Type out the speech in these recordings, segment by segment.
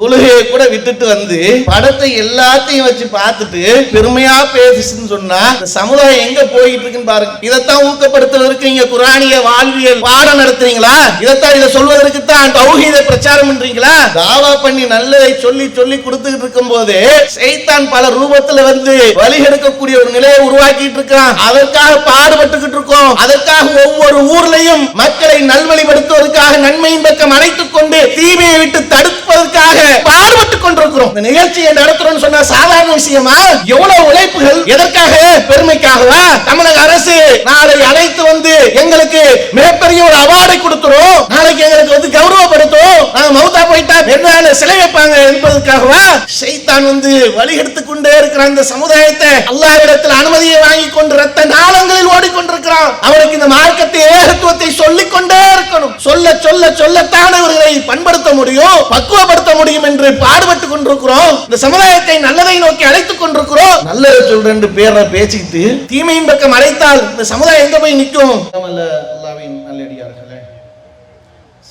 தொழுகையை கூட விட்டுட்டு வந்து படத்தை எல்லாத்தையும் வச்சு பார்த்துட்டு பெருமையா பேசுன்னு சொன்னா இந்த சமுதாயம் எங்க போயிட்டு இருக்குன்னு பாருங்க. இதைத்தான் ஊக்கப்படுத்துவதற்கு நீங்க குரானிய வாழ்வியல் பாடம் நடத்துறீங்களா? இதைத்தான் இதை சொல்வதற்கு தான் தௌஹீதை பிரச்சாரம் பண்றீங்களா? தாவா பண்ணி நல்லதை சொல்லி சொல்லி கொடுத்துட்டு இருக்கும் போது சைத்தான் பல ரூபத்துல வந்து வழி எடுக்கக்கூடிய ஒரு நிலையை உருவாக்கிட்டு இருக்கான். அதற்காக பாடுபட்டுக்கிட்டு இருக்கோம். அதற்காக ஒவ்வொரு ஊர்லயும் மக்களை நல்வழிப்படுத்துவதற்காக நன்மையின் பக்கம் அழைத்துக் கொண்டு தீமையை விட்டு தடுப்பதற்காக பாடுபட்டுக் கொண்டிருக்கிறோம். இந்த நிகழ்ச்சியை நடத்துறோம்னு சொன்னா சாதாரண விஷயமா? எவ்வளவு உழைப்புகள் எதற்காக? பெருமைக்காகவா? தமிழக அரசு நாளை அழைத்து வந்து எங்களுக்கு மிகப்பெரிய ஒரு அவார்டை கொடுத்துரும், நாளைக்கு எங்களுக்கு வந்து கௌரவப்படுத்தும், நாங்க மௌத்தா போயிட்டா என்ன சிலை வைப்பாங்க என்பதற்காகவா? ஷைத்தான் வந்து வழி எடுத்துக் கொண்டே இருக்கிற அந்த சமுதாயத்தை அல்லாஹ்விடத்தில் அனுமதியை வாங்கி கொண்டு ரத்த நாளங்களில் ஓடிக்கொண்டிருக்கிறான். அவனுக்கு இந்த மார்க்கத்தை ஏகத்துவத்தை சொல்லிக் கொண்டே இருக்கணும். சொல்ல சொல்ல சொல்லத்தான் அவர்களை பண்படுத்த முடியும், பக்குவப்படுத்த முடியும் என்று பாடுபட்டுக் கொண்டிருக்கிறோம். இந்த சமுதாயத்தை நல்லதை நோக்கி அழைத்துக் கொண்டிருக்கிறோம். நல்லதை சொல்றேன் பேரை பேசிட்டு தீமையின் பக்கம் அழைத்தால் இந்த சமுதாயம் எங்க போய் நிற்கும்? அல்லாஹ்வின் நல்லடியார்களே,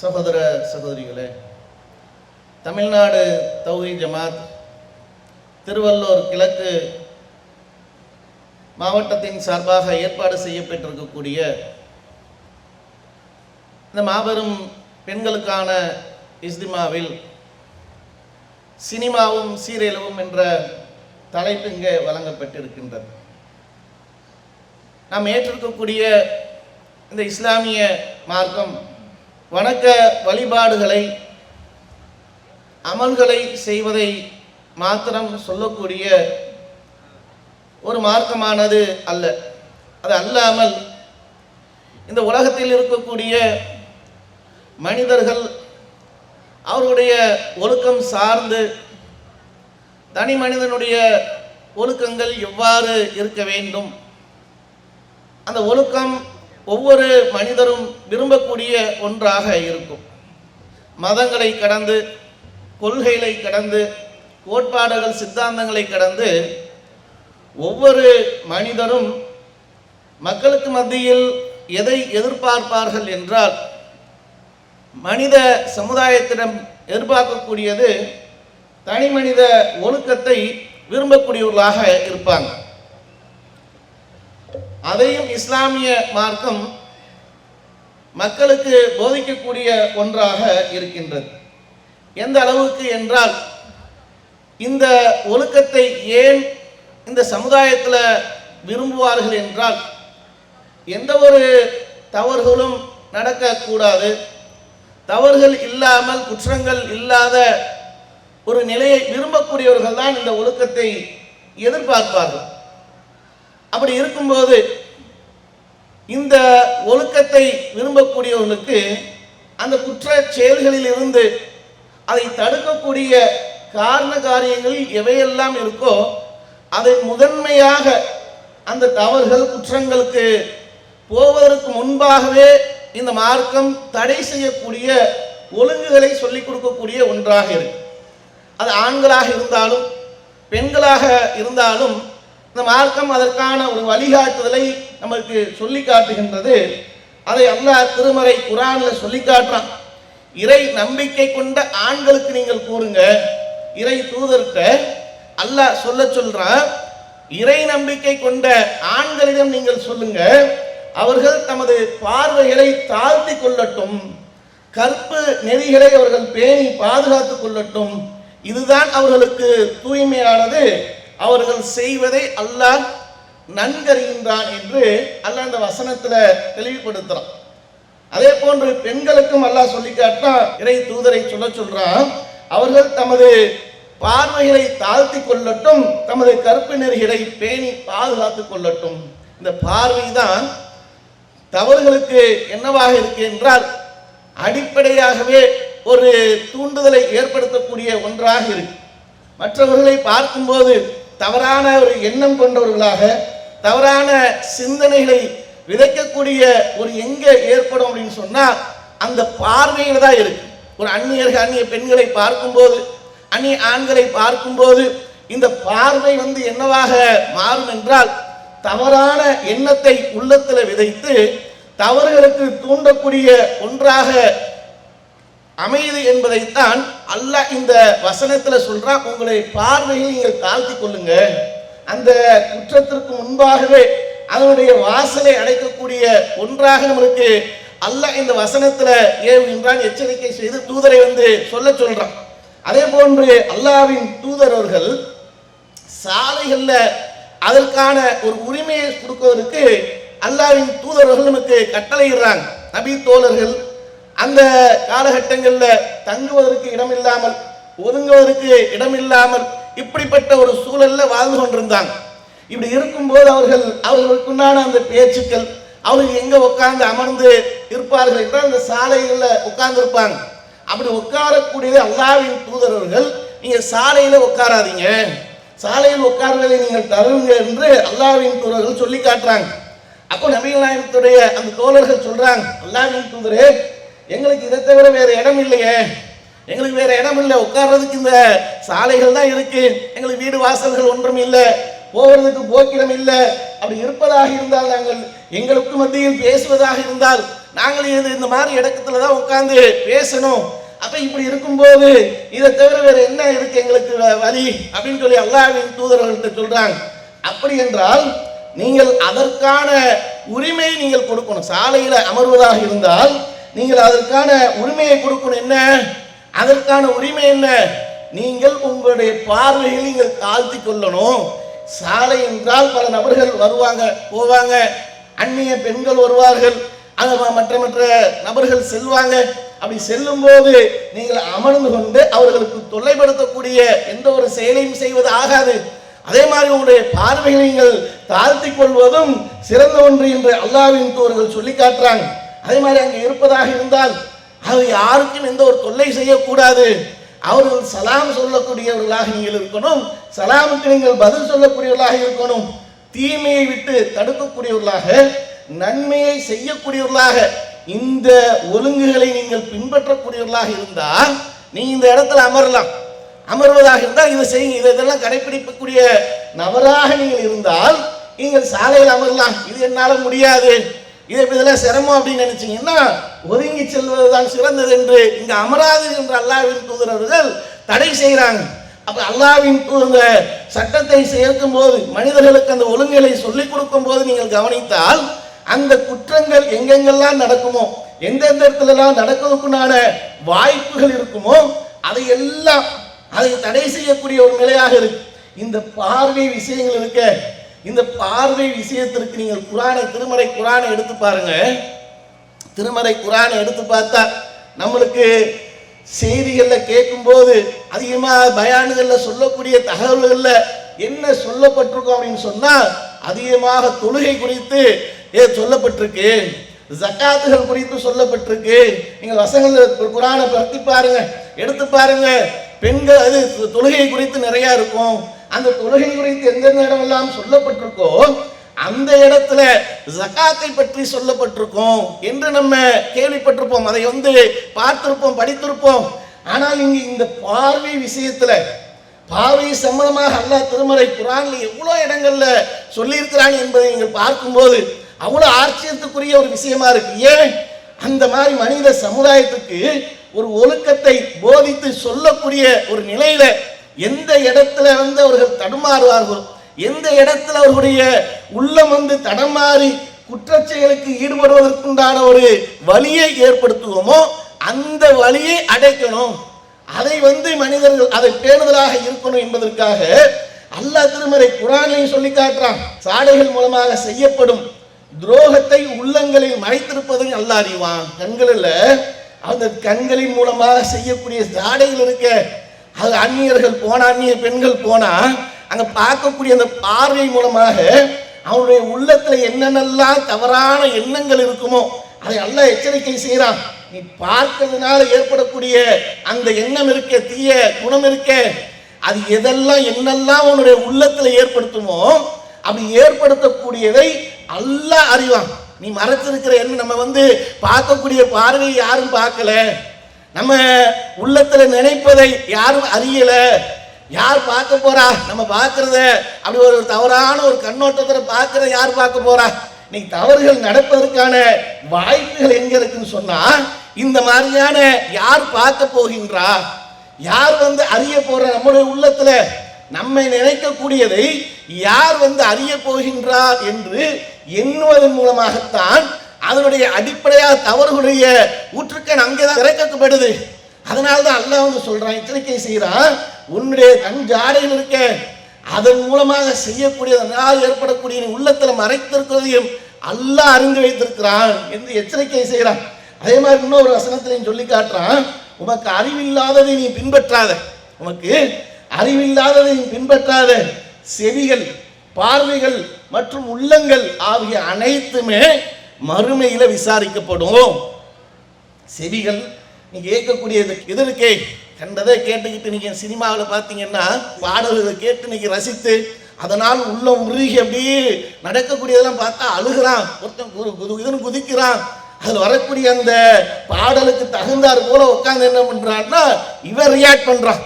சகோதர சகோதரிகளே, தமிழ்நாடு தௌஹீத் ஜமாத் திருவள்ளூர் கிழக்கு மாவட்டத்தின் சார்பாக ஏற்பாடு செய்யப்பட்டிருக்கக்கூடிய இந்த மாபெரும் பெண்களுக்கான இஸ்திமாவில் சினிமாவும் சீரியலும் என்ற தலைப்பு இங்கே வழங்கப்பட்டிருக்கின்றது. நாம் ஏற்றிருக்கக்கூடிய இந்த இஸ்லாமிய மார்க்கம் வணக்க வழிபாடுகளை அமல்களை செய்வதை மாத்திரம் சொல்லக்கூடிய ஒரு மார்க்கமானது அல்ல. அது அல்லாமல் இந்த உலகத்தில் இருக்கக்கூடிய மனிதர்கள் அவருடைய ஒழுக்கம் சார்ந்து தனி மனிதனுடைய ஒழுக்கங்கள் எவ்வாறு இருக்க வேண்டும், அந்த ஒழுக்கம் ஒவ்வொரு மனிதரும் விரும்பக்கூடிய ஒன்றாக இருக்கும். மதங்களை கடந்து, கொள்கைகளை கடந்து, கோட்பாடுகள் சித்தாந்தங்களை கடந்து ஒவ்வொரு மனிதரும் மக்களுக்கு மத்தியில் எதை எதிர்பார்ப்பார்கள் என்றால், மனித சமுதாயத்திடம் எதிர்பார்க்கக்கூடியது தனி மனித ஒழுக்கத்தை விரும்பக்கூடியவர்களாக இருப்பாங்க. அதையும் இஸ்லாமிய மார்க்கம் மக்களுக்கு போதிக்கக்கூடிய ஒன்றாக இருக்கின்றது. எந்த அளவுக்கு என்றால், இந்த ஒழுக்கத்தை ஏன் இந்த சமுதாயத்தில் விரும்புவார்கள் என்றால், எந்த ஒரு தவறுகளும் நடக்கக்கூடாது, தவறுகள் இல்லாமல் குற்றங்கள் இல்லாத ஒரு நிலையை விரும்பக்கூடியவர்கள் தான் இந்த ஒழுக்கத்தை எதிர்பார்ப்பார்கள். அப்படி இருக்கும்போது இந்த ஒழுக்கத்தை விரும்பக்கூடியவர்களுக்கு அந்த குற்ற செயல்களில் இருந்து அதை தடுக்கக்கூடிய காரண காரியங்கள் எவையெல்லாம் இருக்கோ அதை முதன்மையாக அந்த தவறுகள் குற்றங்களுக்கு போவதற்கு முன்பாகவே இந்த மார்க்கம் தடை செய்யக்கூடிய ஒழுங்குகளை சொல்லிக் கொடுக்கக்கூடிய ஒன்றாக இருக்கு. அது ஆண்களாக இருந்தாலும் பெண்களாக இருந்தாலும் இந்த மார்க்கம் அதற்கான ஒரு வழிகாட்டுதலை நமக்கு சொல்லி காட்டுகின்றது. அதை அல்லாஹ் திருமறை குர்ஆனில் சொல்லி காட்டுறான். இறை நம்பிக்கை கொண்ட ஆண்களுக்கு நீங்கள் கூறுங்க, இறை தூதர்கிட்ட அல்லாஹ் சொல்றான், இறை நம்பிக்கை கொண்ட ஆண்களிடம் நீங்கள் சொல்லுங்க, அவர்கள் தமது பார்வைகளை தாழ்த்தி கொள்ளட்டும், கற்பு நெறிகளை அவர்கள் பேணி பாதுகாத்துக் கொள்ளட்டும், இதுதான் அவர்களுக்கு தூய்மையானது, அவர்கள் செய்வதை அல்லாஹ் நன்கறிகின்றான் என்று அல்லாஹ் அந்த வசனத்தில் தெளிவுபடுத்துறான். அதே போன்று பெண்களுக்கும் அல்லாஹ் சொல்லி காட்டான், இறை தூதரை சொல்றான், அவர்கள் தமது பார்வைகளை தாழ்த்தி கொள்ளட்டும், தமது கற்பு நெறிகளை பேணி பாதுகாத்துக் கொள்ளட்டும். இந்த பார்வை தான் தவறுகளுக்கு என்னவாக இருக்கு என்றால் அடிப்படையாகவே ஒரு தூண்டுதலை ஏற்படுத்தக்கூடிய ஒன்றாக இருக்கு. மற்றவர்களை பார்க்கும்போது தவறான ஒரு எண்ணம் கொண்டவர்களாக, தவறான சிந்தனைகளை விதைக்கக்கூடிய ஒரு எங்கே ஏற்படும் அப்படின்னு சொன்னா அந்த பார்வையில தான் இருக்கு. ஒரு அந்நிய பெண்களை பார்க்கும்போது, அந்நிய ஆண்களை பார்க்கும்போது இந்த பார்வை வந்து என்னவாக மாறும் என்றால் தவறான எண்ணத்தை உள்ளத்தில் விதைத்து தவறுகளுக்கு தூண்டக்கூடிய ஒன்றாக அமைதி என்பதைத்தான் அல்லாஹ் இந்த வசனத்துல சொல்றான். உங்களுடைய பார்வையில் நீங்கள் தாழ்த்தி கொள்ளுங்க. அந்த குற்றத்திற்கு முன்பாகவே அதனுடைய வாசலை அடைக்கக்கூடிய ஒன்றாக நம்மளுக்கு அல்லாஹ் இந்த வசனத்துல ஏவுகின்றான், எச்சரிக்கை செய்து தூதரை சொல்றான். அதே போன்று அல்லாஹ்வின் தூதரவர்கள் சாலைகள்ல அதற்கான ஒரு உரிமையை கொடுப்பதற்கு அல்லாஹ்வின் தூதரவர்கள் நமக்கு கட்டளையிடுறாங்க. நபி தோழர்கள் அந்த காலகட்டங்களில் தங்குவதற்கு இடமில்லாமல், ஒதுங்குவதற்கு இடமில்லாமல் இப்படிப்பட்ட ஒரு சூழல்ல வாழ்ந்து கொண்டிருந்தாங்க. இப்படி இருக்கும்போது அவர்களுக்குண்டான அந்த பேச்சுக்கள், அவர்கள் எங்க உட்கார்ந்து அமர்ந்து இருப்பார்கள் என்றால் அந்த சாலைகளில் உட்கார்ந்து இருப்பாங்க. அப்படி உட்காரக்கூடியது அல்லாஹ்வின் தூதரவர்கள், நீங்க சாலையில உட்காராதீங்க, சாலையில் உட்கார்வதை நீங்கள் தருங்க என்று அல்லாஹ்வின் தூதர்கள் சொல்லி காட்டுறாங்க. அப்போ நபிகள் நாயகத்துடைய அந்த தோழர்கள் சொல்றாங்க, அல்லாஹ்வின் தூதரே, எங்களுக்கு இதை தவிர வேற இடம் இல்லையே, எங்களுக்கு வேற இடம் இல்லை, உட்கார்றதுக்கு இந்த சாலைகள் தான் இருக்கு, எங்களுக்கு வீடு வாசல்கள் ஒன்றும் இல்லை, போகிறதுக்கு போக்கிடம் இல்லை. அப்படி இருப்பதாக இருந்தால், நாங்கள் எங்களுக்கு மத்தியில் பேசுவதாக இருந்தால் நாங்கள் இந்த மாதிரி இடத்துல தான் உட்கார்ந்து பேசணும். அப்ப இப்படி இருக்கும்போது இதை தவிர வேற என்ன இருக்கு எங்களுக்கு வழி அப்படின்னு சொல்லி அல்லாஹ்வின் தூதர்கள்ட்ட சொல்றாங்க. அப்படி என்றால் நீங்கள் அதற்கான உரிமையை நீங்கள் கொடுக்கணும். சாலையில அமர்வதாக இருந்தால் நீங்கள் அதற்கான உரிமையை கொடுக்கணும். என்ன அதற்கான உரிமை? என்ன? நீங்கள் உங்களுடைய பார்வையில் நீங்கள் தாழ்த்தி கொள்ளணும். சாலை என்றால் பல நபர்கள் வருவாங்க போவாங்க, அந்நிய பெண்கள் வருவார்கள், மற்ற மற்ற நபர்கள் செல்வாங்க. அப்படி செல்லும் போது நீங்கள் அமர்ந்து கொண்டு அவர்களுக்கு தொல்லைப்படுத்தக்கூடிய எந்த ஒரு செயலையும் செய்வது ஆகாது. அதே மாதிரி உங்களுடைய பார்வையை நீங்கள் தாழ்த்தி கொள்வதும் சிறந்த ஒன்று என்று அல்லாஹ்வின் தூதர்கள் சொல்லி காட்டுறாங்க. அதே மாதிரி அங்கே இருப்பதாக இருந்தால் அது யாருக்கும் எந்த ஒரு தொல்லை செய்யக்கூடாது. அவர்கள் சலாம் சொல்லக்கூடியவர்களாக நீங்கள் இருக்கணும், சலாமுக்கு நீங்கள் பதில் சொல்லக்கூடியவர்களாக இருக்கணும். தீமையை விட்டு தடுக்கக்கூடியவர்களாக, நன்மையை செய்யக்கூடியவர்களாக, இந்த ஒழுங்குகளை நீங்கள் பின்பற்றக்கூடியவர்களாக இருந்தால் நீங்க இந்த இடத்துல அமரலாம். அமர்வதாக இருந்தால் இதை செய்யுங்க, இதெல்லாம் கடைபிடிக்கக்கூடிய நபராக நீங்கள் இருந்தால் நீங்கள் சாலையில் அமரலாம். இது என்னால் முடியாது, இதெல்லாம் சிரமம் அப்படின்னு நினைச்சீங்கன்னா ஒதுங்கி செல்வதுதான் சிறந்தது என்று இங்க அமராது என்று அல்லாஹ்வின் தூதரவர்கள் தடை செய்கிறாங்க. அப்ப அல்லாஹ்வின் தூதர் சட்டத்தை சேர்க்கும் போது, மனிதர்களுக்கு அந்த ஒழுங்குகளை சொல்லிக் கொடுக்கும் போது நீங்கள் கவனித்தால் அந்த குற்றங்கள் எங்கெங்கெல்லாம் நடக்குமோ, எந்தெந்த இடத்துலலாம் நடக்கிறதுக்குண்டான வாய்ப்புகள் இருக்குமோ அதை தடை செய்யக்கூடிய ஒரு நிலையாக இருக்கு. இந்த பார்வை விஷயங்கள் இருக்க, இந்த பார்வை விஷயத்திற்கு நீங்கள் திருமறை குர்ஆனை எடுத்து பாருங்க. திருமறை குர்ஆனை எடுத்து பார்த்தா நம்மளுக்கு செய்திகள்ல கேட்கும்போது அதிகமாக பயான்கள்ல சொல்லக்கூடிய தகவல்கள்ல என்ன சொல்லப்பட்டிருக்கும் அப்படின்னு சொன்னா, அதிகமாக தொழுகை குறித்து சொல்லப்பட்டிருக்கு, ஜகாத்துகள் குறித்து சொல்லப்பட்டிருக்கு. நீங்க வசனங்கள் குர்ஆனை பற்றி பாருங்க, எடுத்து பாருங்க. பெண்கள் அது தொழுகை குறித்து நிறைய இருக்கும். அந்த தொழுகை குறித்து எந்தெந்த இடம் எல்லாம் சொல்லப்பட்டிருக்கோ அந்த இடத்துல ஜகாத்தை பற்றி சொல்லப்பட்டிருக்கும் என்று நம்ம கேள்விப்பட்டிருப்போம், அதை பார்த்திருப்போம், படித்திருப்போம். ஆனால் இங்கு இந்த பார்வை விஷயத்துல, பார்வை சம்பந்தமாக அல்லாஹ் திருமறை குர்ஆன்ல எவ்வளவு இடங்கள்ல சொல்லியிருக்கிறான் என்பதை நீங்கள் பார்க்கும்போது அவ்வளவு ஆச்சரியத்துக்குரிய ஒரு விஷயமா இருக்கு. ஏன் அந்த மாதிரி மனித சமுதாயத்துக்கு ஒரு ஒழுக்கத்தை போதித்து சொல்லக்கூடிய ஒரு நிலையில எந்த இடத்துல அவர்கள் தடுமாறுவார்கள், எந்த இடத்துல அவர்களுடைய உள்ளம் தடமாறி குற்றச்செயலுக்கு ஈடுபடுவதற்குண்டான ஒரு வழியை ஏற்படுத்துவோமோ அந்த வழியை அடைக்கணும். அதை மனிதர்கள் அதை பேணுதலாக இருக்கணும் என்பதற்காக அல்லாஹ் திருமறை குர்ஆனில் சொல்லி காட்டுறான். சாடைகள் மூலமாக செய்யப்படும் துரோகத்தை உள்ளங்களில் மறைத்திருப்பதை அல்லாஹ் அறிவான். கண்களில் அந்த கண்களின் மூலமாக செய்யக்கூடிய சாடைகள் இருக்க, அது அந்நியர்கள் போனா, அந்நிய பெண்கள் போனா அங்க பார்க்கக்கூடிய அந்த பார்வை மூலமாக அவனுடைய உள்ளத்துல என்னென்னலாம் தவறான எண்ணங்கள் இருக்குமோ அதை அல்லாஹ் எச்சரிக்கை செய்யறான். நீ பார்க்கிறதுனால ஏற்படக்கூடிய அந்த எண்ணம் இருக்க, தீய குணம் இருக்க, அது எதெல்லாம் என்னெல்லாம் உன்னுடைய உள்ளத்துல ஏற்படுத்துமோ அப்படி ஏற்படுத்தக்கூடியதை அல்லாஹ் அறிவான். நீ மறைச்சிருக்கிற என்ன நம்ம பார்க்கக்கூடிய பார்வை யாரும் பார்க்கல, நம்ம உள்ளத்துல நினைப்பதை யாரும் அறியல, யார் பார்க்க போறா? நம்ம பார்க்கறத அப்படி ஒரு தவறான ஒரு கண்ணோட்டத்தில் பார்க்கறத யார் பார்க்க போறா? இன்னைக்கு தவறுகள் நடப்பதற்கான வாய்ப்புகள் எங்க இருக்குன்னு சொன்னா, இந்த மாதிரியான யார் பார்க்க போகின்றா, யார் அறிய போற, நம்முடைய உள்ளத்துல நம்மை நினைக்கக்கூடியதை யார் அறிய போகின்றார் என்று எண்ணுவதன் மூலமாகத்தான் அதனுடைய அடிப்படையாக தவறுகளுடைய ஊற்றுக்கண் அங்கேதான் திறக்கப்படுது. அதனால்தான் அல்லாஹ் சொல்றான், எச்சரிக்கை செய்யறான், உன்னுடைய கண் ஜாடையில் இருக்க அதன் மூலமாக செய்யக்கூடியதனால் ஏற்படக்கூடிய உள்ளத்துல மறைத்திருக்கிறதையும் அல்லாஹ் அறிந்து வைத்திருக்கிறான் என்று எச்சரிக்கை செய்யறான். அதே மாதிரி இன்னொரு வசனத்திலையும் சொல்லி காட்டுறான், உமக்கு அறிவில்லாததை நீ பின்பற்றாத, உமக்கு அறிவில்லாததை நீ பின்பற்றாத செவிகள், பார்வைகள் மற்றும் உள்ளங்கள் ஆகிய அனைத்துமே மறுமையில விசாரிக்கப்படும். செவிகள் நீ கேட்கக்கூடியது எது இருக்கே, கண்டதை கேட்டுக்கிட்டு நீங்க சினிமாவில் பார்த்தீங்கன்னா பாடல்களை கேட்டு நீங்க ரசித்து அதனால் உள்ளம் உருகி அப்படியே நடக்கக்கூடியதெல்லாம் பார்த்தா அழுகிறான், ஒருத்தன் இதுன்னு குதிக்கிறான். அதில் வரக்கூடிய அந்த பாடலுக்கு தகுந்தார் போல உட்காந்து என்ன பண்றான்னா இவன் ரியாக்ட் பண்றான்.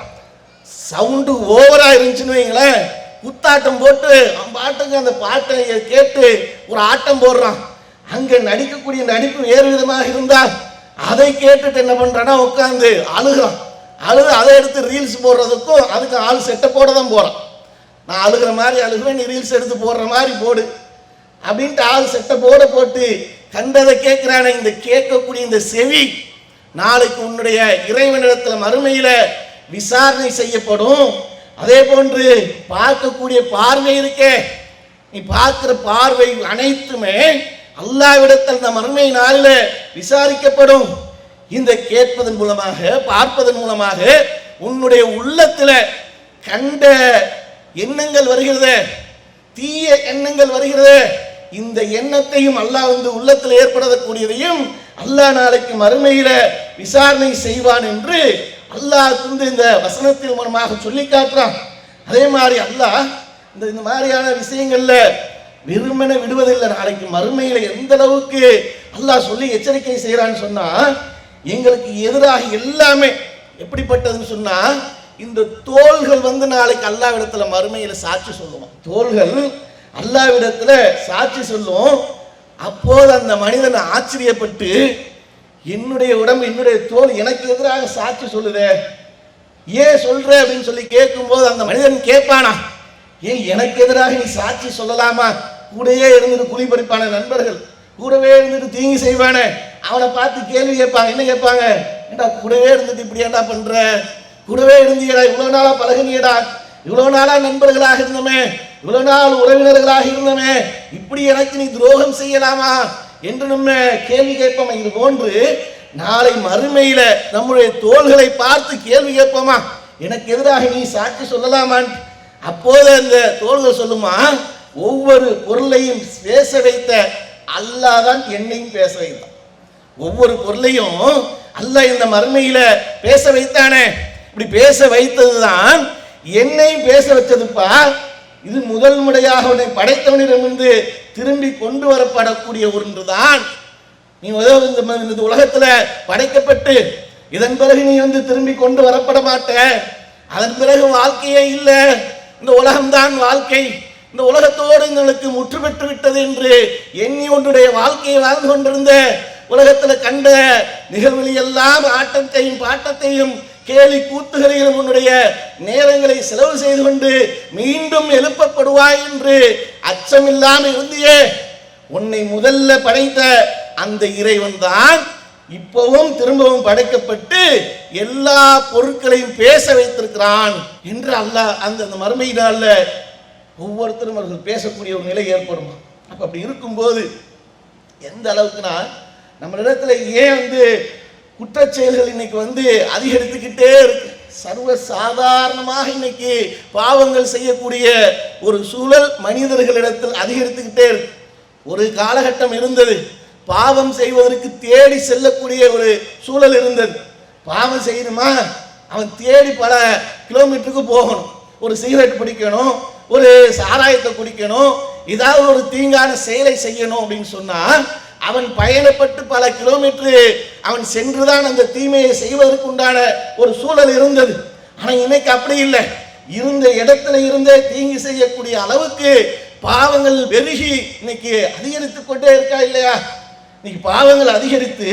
சவுண்டு ஓவரா இருந்துச்சுன்னு வைங்களேன், குத்தாட்டம் போட்டு அவன் பாட்டுக்கு அந்த பாட்டை கேட்டு ஒரு ஆட்டம் போடுறான். அங்க நடிக்கக்கூடிய நடிப்பு வேறு விதமாக இருந்தா அதை கேட்டுட்டு என்ன பண்றான்னா உட்காந்து அழுகிறான். அழுது அதை எடுத்து ரீல்ஸ் போடுறதுக்கும் அதுக்கு ஆள் செட்டப்போட தான் போறான். நான் அழுகிற மாதிரி அழுகுவேன், நீ ரீல்ஸ் எடுத்து போடுற மாதிரி போடு அப்படின்ட்டு ஆள் செட்டப்போட போட்டு கண்டதை கேட்கிறான. இந்த கேட்கக்கூடிய இந்த செவி நாளைக்கு உன்னுடைய இறைவனிடத்தில் மறுமையில விசாரணை செய்யப்படும். அதே போன்று பார்க்கக்கூடிய பார்வை இருக்கே, நீ பார்க்கிற பார்வை அனைத்துமே அல்லாஹ்விடத்தில் இந்த மறுமை நாளில் விசாரிக்கப்படும். இந்த கேட்பதன் மூலமாக, பார்ப்பதன் மூலமாக உன்னுடைய உள்ளத்தில் கண்ட எண்ணங்கள் வருகிறது, தீய எண்ணங்கள் வருகிறது. இந்த எண்ணத்தையும் அல்லாஹ் உள்ளத்தில் ஏற்படக்கூடியதையும் அல்லாஹ் நாளைக்கு மறுமையில விசாரணை செய்வான் என்று அல்லாஹ் இந்த வசனத்தின் மூலமாக சொல்லி காட்டுறான். அதே மாதிரி அல்லாஹ் இந்த மாதிரியான விஷயங்கள்ல விரும்பின விடுவதில்லை. நாளைக்கு மறுமையில எந்த அளவுக்கு அல்லாஹ் சொல்லி எச்சரிக்கை செய்யறான்னு சொன்னா, எங்களுக்கு எதிராக எல்லாமே எப்படிப்பட்டதுன்னு சொன்னா, இந்த தோள்கள் நாளைக்கு அல்லாஹ்விடத்துல மறுமையில சாட்சி சொல்லுவோம். தோள்கள் அல்லாஹ்விடத்துல சாட்சி சொல்லும். அப்போது அந்த மனிதன் ஆச்சரியப்பட்டு, என்னுடைய உடம்பு, என்னுடைய தோல் எனக்கு எதிராக சாட்சி சொல்லுதே, ஏன் சொல்ற அப்படின்னு சொல்லி கேட்கும்போது அந்த மனிதன் கேட்பானா, ஏன் எனக்கு எதிராக நீ சாட்சி சொல்லலாமா? கூடவே இருந்துட்டு குழி பறிப்பான நண்பர்கள், கூடவே இருந்துட்டு தீங்கு செய்வானே, அவனை பார்த்து கேள்வி கேட்பாங்க. என்ன கேட்பாங்க? ஏண்டா கூடவே இருந்துட்டு இப்படி ஏண்டா பண்ற, கூடவே இருந்தியடா, இவ்வளவு நாளா பழகினியடா, இவ்வளவு நாளா நண்பர்களாக இருந்தோமே, இவ்வளவு நாள் உறவினர்களாக இருந்தோமே, இப்படி எனக்கு நீ துரோகம் செய்யலாமா என்று நம்ம கேள்வி கேட்போம். இது போன்று நாளை மறுமையில நம்முடைய தோள்களை பார்த்து கேள்வி கேட்போமா, எனக்கு எதிராக நீ சாட்சி சொல்லலாமான்? அப்போது அந்த தோள்கள் சொல்லுமா, ஒவ்வொரு பொருளையும் பேச வைத்த அல்லாஹ் தான் என்னையும் பேச வைத்தான். ஒவ்வொரு பொருளையும் அல்லாஹ் இந்த மறுமையில பேச வைத்தானே, இப்படி பேச வைத்ததுதான் என்னையும் பேச வச்சதுப்பா. இது முதல் முறையாக உன்னை படைத்தவனிடமிருந்து திரும்பி கொண்டு வரப்படக்கூடிய ஒன்றுதான். நீ இந்த உலகத்துல படைக்கப்பட்டு இதன் பிறகு நீ திரும்பி கொண்டு வரப்பட மாட்ட. அதன் பிறகு வாழ்க்கையே இல்லை, இந்த உலகம்தான் வாழ்க்கை, இந்த உலகத்தோடு எங்களுக்கு முற்று பெற்று விட்டது என்று எண்ணி ஒன்றுடைய வாழ்க்கையை வாழ்ந்து கொண்டிருந்த உலகத்தில் கண்ட நிகழ்வுகளை எல்லாம் ஆட்டத்தையும் பாட்டத்தையும் கேலி கூத்துகளையும் உன்னுடைய நேரங்களை செலவு செய்து கொண்டு மீண்டும் எழுப்பப்படுவாய் என்று அச்சமில்லாமல் இருந்தியே. உன்னை முதல்ல படைத்த அந்த இறைவன் தான் இப்பவும் திரும்பவும் படைக்கப்பட்டு எல்லா பொருட்களையும் பேச வைத்திருக்கிறான் என்று அல்லாஹ் அந்த மறுமை நாள்ல ஒவ்வொருத்தரும் அவர்கள் பேசக்கூடிய ஒரு நிலை ஏற்படும். அப்ப அப்படி இருக்கும்போது எந்த அளவுக்குனா நம்மளிடத்துல ஏன் குற்றச்செயல்கள் இன்னைக்கு அதிகரித்துக்கிட்டே இருக்கு. சர்வ சாதாரணமாக இன்னைக்கு பாவங்கள் செய்யக்கூடிய ஒரு சூழல் மனிதர்களிடத்தில் அதிகரித்துக்கிட்டே இருக்கு. ஒரு காலகட்டம் இருந்தது, பாவம் செய்வதற்கு தேடி செல்லக்கூடிய ஒரு சூழல் இருந்தது. பாவம் செய்யணுமா, அவன் தேடி பல கிலோமீட்டருக்கு போகணும், ஒரு சிகரெட் பிடிக்கணும், ஒரு சாராயத்தை குடிக்கணும், ஏதாவது ஒரு தீங்கான செயலை செய்யணும் அப்படின்னு சொன்னா அவன் பயணப்பட்டு பல கிலோமீட்டர் அவன் சென்றுதான் அந்த தீமையை செய்வதற்கு உண்டான ஒரு சூழல் இருந்தது. ஆனா இன்னைக்கு அப்படி இல்லை. இருந்த இடத்துல இருந்தே தீங்கு செய்யக்கூடிய அளவுக்கு பாவங்கள் பெருகி இன்னைக்கு அதிகரித்து கொண்டே இருக்கா இல்லையா? இன்னைக்கு பாவங்கள் அதிகரித்து,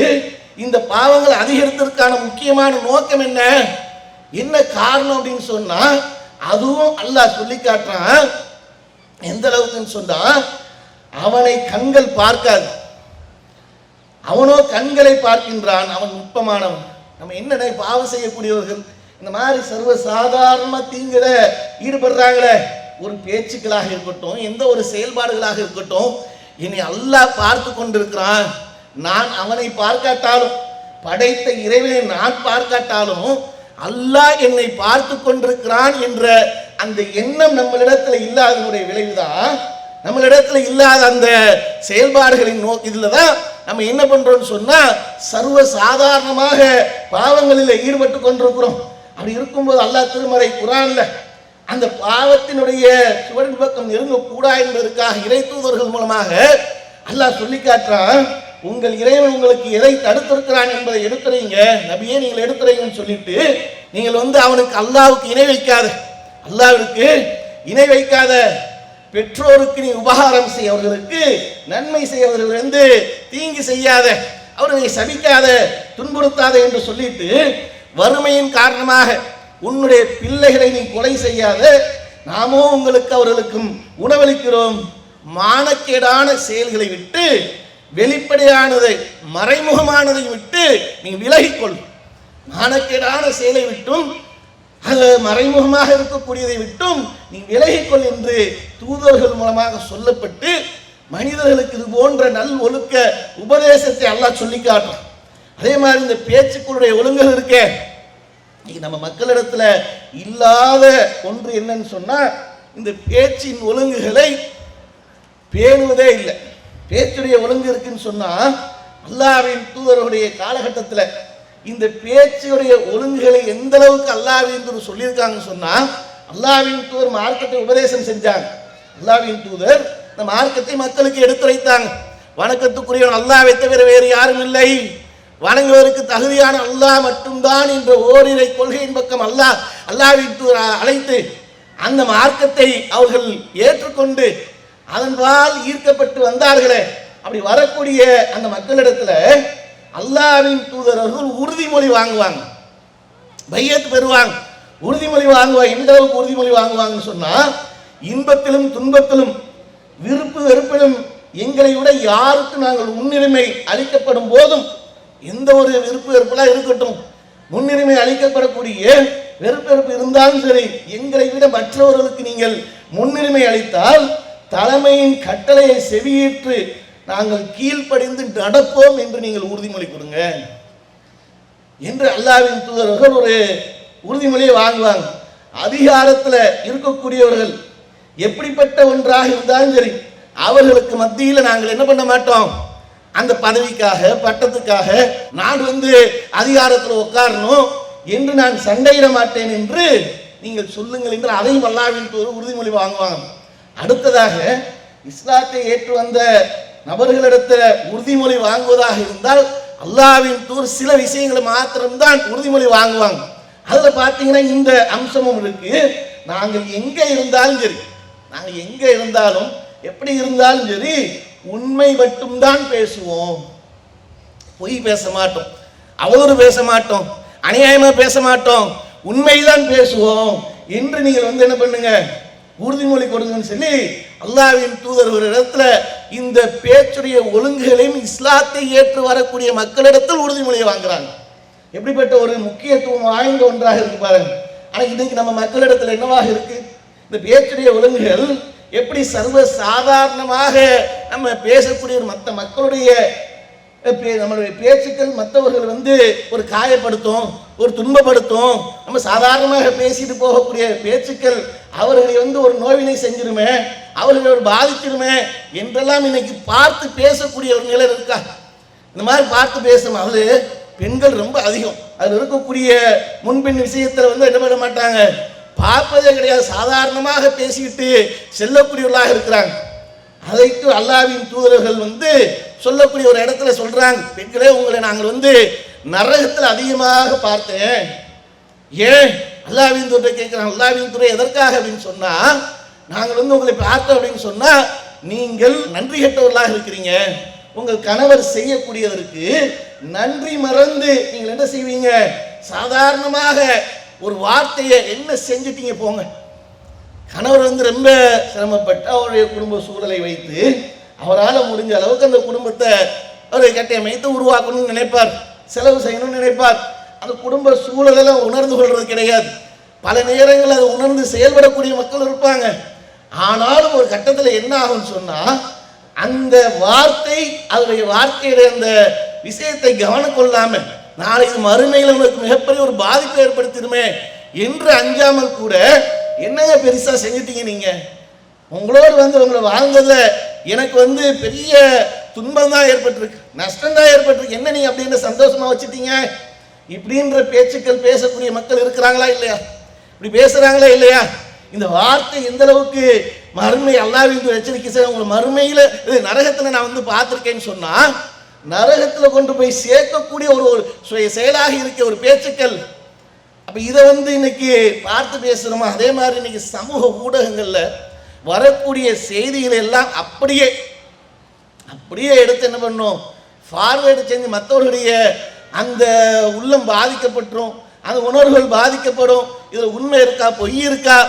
இந்த பாவங்கள் அதிகரித்ததற்கான முக்கியமான நோக்கம் என்ன, என்ன காரணம் அப்படின்னு சொன்னா, அதுவும் அல்லாஹ் சொல்லி காட்டுறான். எந்த அளவுக்குன்னு சொன்னா, அவனை கண்கள் பார்க்காது, அவனோ கண்களை பார்க்கின்றான், அவன் நுட்பமானவன். நம்ம என்ன பாவம் செய்யக்கூடியவர்கள் இந்த மாதிரி சர்வ சாதாரண தீங்குல ஈடுபடுறாங்களே, ஒரு பேச்சுக்களாக இருக்கட்டும், எந்த ஒரு செயல்பாடுகளாக இருக்கட்டும், என்னை அல்லாஹ் பார்த்து கொண்டிருக்கிறான். நான் அவனை பார்க்காட்டாலும், படைத்த இறைவனை நான் பார்க்காட்டாலும் அல்லாஹ் என்னை பார்த்து கொண்டிருக்கிறான் என்ற அந்த எண்ணம் நம்மளிடத்துல இல்லாதனுடைய விளைவுதான், நம்மளிடத்துல இல்லாத அந்த செயல்பாடுகளின் இதுல தான் நம்ம என்ன பண்றோம்னு சொன்னா, சர்வ சாதாரணமாக பாவங்களில் ஈடுபட்டு கொண்டிருக்கிறோம். அப்படி இருக்கும்போது அல்லாஹ் திருமறை குர்ஆன்ல அந்த பாவத்தினுடைய சுவரின் பக்கம் நெருங்கக்கூடா என்பதற்காக இறை தூதர்கள் மூலமாக அல்லாஹ் சொல்லி காட்டுறான். உங்கள் இறைவன் உங்களுக்கு எதை தடுத்திருக்கிறான் என்பதை எடுத்துறீங்க நபியே, நீங்கள் எடுத்துறீங்கன்னு சொல்லிட்டு, நீங்கள் அவனுக்கு அல்லாஹ்வுக்கு இணை வைக்காத, அல்லாஹ்விற்கு இணை வைக்காத, பெற்றோருக்கு நீ உபகாரம் செய்ய, அவர்களுக்கு நன்மை செய்ய, அவர்கள் தீங்கு செய்யாத, அவர்களை சபிக்காத, துன்புறுத்தாத என்று சொல்லிட்டு, வறுமையின் காரணமாக உன்னுடைய பிள்ளைகளை நீ கொலை செய்யாத, நாமோ உங்களுக்கு அவர்களுக்கும் உணவளிக்கிறோம். மானக்கேடான செயல்களை விட்டு வெளிப்படையானதை மறைமுகமானதை விட்டு நீ விலகிக்கொள். மானக்கேடான செயலை விட்டும் மறைமுகமாக இருக்கக்கூடியதை விட்டும் நீ விலகிக்கொள் என்று தூதர்கள் மூலமாக சொல்லப்பட்டு மனிதர்களுக்கு இது போன்ற நல் ஒழுக்க உபதேசத்தை அல்லாஹ் சொல்லி காட்டும். அதே மாதிரி இந்த பேச்சுக்களுடைய ஒழுங்குகள் இருக்கே, நம்ம மக்களிடத்துல இல்லாத ஒன்று என்னன்னு சொன்னா, இந்த பேச்சின் ஒழுங்குகளை பேணுவதே இல்லை. பேச்சுடைய ஒழுங்கு இருக்குன்னு சொன்னா, அல்லாஹ்வின் தூதருடைய காலகட்டத்தில் இந்த பேச்சுடைய ஒழுங்குகளை எந்த அளவுக்கு அல்லாஹ்வின் தூதர் சொல்லியிருக்காங்கன்னு சொன்னா, அல்லாஹ்வின் தூதர் மார்க்கத்தை உபதேசம் செஞ்சாங்க. அல்லாஹ்வின் தூதர் இந்த மார்க்கத்தை மக்களுக்கு எடுத்துரைத்தாங்க. வணக்கத்துக்குரியவன் அல்லாஹ்வை தவிர வேறு யாரும் இல்லை, வணங்குவதற்கு தகுதியான அல்லாஹ் மட்டும்தான் என்ற ஓரிரை கொள்கையின் பக்கம் அல்லாஹ்வின் தூதர் அழைத்து அந்த மார்க்கத்தை அவர்கள் ஏற்றுக்கொண்டு அதன்பால் ஈர்க்கப்பட்டு வந்தார்களே. அப்படி வரக்கூடிய அந்த மக்களிடத்துல அல்லாஹ்வின் தூதர்கள் உறுதிமொழி வாங்குவாங்க, பையத் பெறுவாங்க, உறுதிமொழி வாங்குவாங்க. எந்த அளவுக்கு உறுதிமொழி வாங்குவாங்கன்னு சொன்னா, இன்பத்திலும் துன்பத்திலும் விருப்பு வெறுப்பிலும் எங்களை விட யாருக்கு நாங்கள் முன்னுரிமை அளிக்கப்படும் போதும், எந்த ஒரு விருப்பு வெறுப்பெல்லாம் இருக்கட்டும், முன்னுரிமை அளிக்கப்படக்கூடிய வெறுப்பு வெறுப்பு இருந்தாலும் சரி, எங்களை விட மற்றவர்களுக்கு நீங்கள் முன்னுரிமை அளித்தால் தலைமையின் கட்டளையை செவியேற்று நாங்கள் கீழ்ப்படிந்து நடப்போம் என்று நீங்கள் உறுதிமொழி கொடுங்க என்று அல்லாஹ்வின் தூதர்கள் ஒரு உறுதிமொழியை வாங்குவாங்க. அதிகாரத்தில் இருக்கக்கூடியவர்கள் எப்படிப்பட்ட ஒன்றாக இருந்தாலும் சரி, அவர்களுக்கு மத்தியில் நாங்கள் என்ன பண்ண மாட்டோம், அந்த பதவிக்காக பட்டத்துக்காக நான் அதிகாரத்தில் உட்காரணும் என்று நான் சண்டையிட மாட்டேன் என்று நீங்கள் சொல்லுங்கள் என்று அதையும் அல்லாஹ்வின் தூதர் உறுதிமொழி வாங்குவாங்க. அடுத்ததாக இஸ்லாத்தை ஏற்று வந்த நபர்களிடத்தில் உறுதிமொழி வாங்குவதாக இருந்தால் அல்லாஹ்வின் தூதர் சில விஷயங்களை மாத்திரம்தான் உறுதிமொழி வாங்குவாங்க. அதில் பார்த்தீங்கன்னா இந்த அம்சமும் இருக்கு. நாங்கள் எங்கே இருந்தாலும் சரி, நாங்கள் எங்கே இருந்தாலும் எப்படி இருந்தாலும் சரி, உண்மை மட்டும்தான் பேசுவோம், பொய் பேச மாட்டோம், அவதூறு பேச மாட்டோம், அநியாயமா பேச மாட்டோம், உண்மைதான் பேசுவோம் என்று நீங்கள் என்ன பண்ணுங்க, உறுதிமொழி கொடுங்கன்னு சொல்லி அல்லாஹ்வின் தூதர் ஒரு இடத்துல இந்த பேச்சுடைய ஒழுங்குகளையும் இஸ்லாத்தை ஏற்று வரக்கூடிய மக்களிடத்தில் உறுதிமொழியை வாங்குறாங்க. எப்படிப்பட்ட ஒரு முக்கியத்துவம் வாய்ந்த ஒன்றாக இருக்கு பாருங்க. ஆனா இன்னைக்கு நம்ம மக்களிடத்தில் என்னவாக இருக்கு, இந்த பேச்சுடைய ஒழுங்குகள் எப்படி சர்வ சாதாரணமாக நம்ம பேசக்கூடிய மற்ற மக்களுடைய நம்மளுடைய பேச்சுக்கள் மற்றவர்கள் ஒரு காயப்படுத்தும், ஒரு துன்பப்படுத்தும். நம்ம சாதாரணமாக பேசிட்டு போகக்கூடிய பேச்சுக்கள் அவர்களை ஒரு நோவினை செஞ்சிருமே, அவர்களை ஒரு பாதிச்சிருமே என்றெல்லாம் இன்னைக்கு பார்த்து பேசக்கூடிய ஒரு நிலை இருக்கா. இந்த மாதிரி பார்த்து பேசணும். அது பெண்கள் ரொம்ப அதிகம். அதில் இருக்கக்கூடிய முன்பின் விஷயத்தில் என்ன பண்ண மாட்டாங்க, பார்ப்பதே கிடையாது, சாதாரணமாக பேசிக்கிட்டு செல்லக்கூடியவர்களாக இருக்கிறாங்க. அதைக்கு அல்லாஹ்வின் தூதர்கள் சொல்லக்கூடிய ஒரு இடத்துல சொல்றாங்க, பெண்களே உங்களை நாங்கள் நரகத்தில் அதிகமாக பார்த்தேன். ஏன் அல்லாஹ்வின் தூதரை கேட்கிறாங்க, அல்லாஹ்வின் தூதரை எதற்காக அப்படின்னு சொன்னா, நாங்கள் வந்து உங்களை பார்த்தோம் அப்படின்னு சொன்னா நீங்கள் நன்றி கெட்டவர்களாக இருக்கிறீங்க. உங்கள் கணவர் செய்யக்கூடியதற்கு நன்றி மறந்து நீங்கள் என்ன செய்வீங்க? சாதாரணமாக ஒரு வார்த்தையை என்ன செஞ்சிட்டீங்க போங்க. கணவர் வந்து ரொம்ப சிரமப்பட்டு அவருடைய குடும்ப சூழலை வைத்து அவரால் முடிஞ்ச அளவுக்கு அந்த குடும்பத்தை அவர் கட்டமைத்து உருவாக்கணும்னு நினைப்பார், செலவு செய்யணும்னு நினைப்பார். அந்த குடும்ப சூழலெல்லாம் உணர்ந்து கொள்வது கிடையாது. பல நேரங்கள் அதை உணர்ந்து செயல்படக்கூடிய மக்கள் இருப்பாங்க. ஆனாலும் ஒரு கட்டத்தில் என்ன ஆகும்னு சொன்னால் அந்த வார்த்தை அதனுடைய வார்த்தையுடைய அந்த விஷயத்தை கவனம் கொள்ளாமல் நாளைக்கு மறுமையில் உங்களுக்கு மிகப்பெரிய ஒரு பாதிப்பை ஏற்படுத்திடுமே என்று அஞ்சாமல் கூட என்னங்க பெருசா செஞ்சிட்டீங்க நீங்க, உங்களோடு வந்து உங்களை வாழ்ந்ததுல எனக்கு வந்து பெரிய துன்பம் தான் ஏற்பட்டிருக்கு, நஷ்டம் தான் ஏற்பட்டிருக்கு, என்ன நீங்க அப்படின்னு சந்தோஷமா வச்சுட்டீங்க இப்படின்ற பேச்சுக்கள் பேசக்கூடிய மக்கள் இருக்கிறாங்களா இல்லையா? இப்படி பேசுறாங்களா இல்லையா? இந்த வார்த்தை எந்த அளவுக்கு மறுமை அல்லாஹ்வின் எச்சரிக்கை செய்ய உங்களை மறுமையில நரகத்துல நான் வந்து பார்த்திருக்கேன்னு சொன்னா நரகத்துல கொண்டு போய் சேர்க்கக்கூடிய ஒரு செயலாக இருக்க ஒரு பேச்சுக்கள். அப்ப இதை வந்து இன்னைக்கு பார்த்து பேசுறோமா? அதே மாதிரி இன்னைக்கு சமூக ஊடகங்கள்ல வரக்கூடிய செய்திகளை எல்லாம் அப்படியே எடுத்து என்ன பண்ணும், ஃபார்வேர்டு செஞ்சு மற்றவர்களுடைய அந்த உள்ளம் பாதிக்கப்பட்டுரும், அந்த உணர்வுகள் பாதிக்கப்படும். இதில் உண்மை இருக்கா பொய் இருக்கா,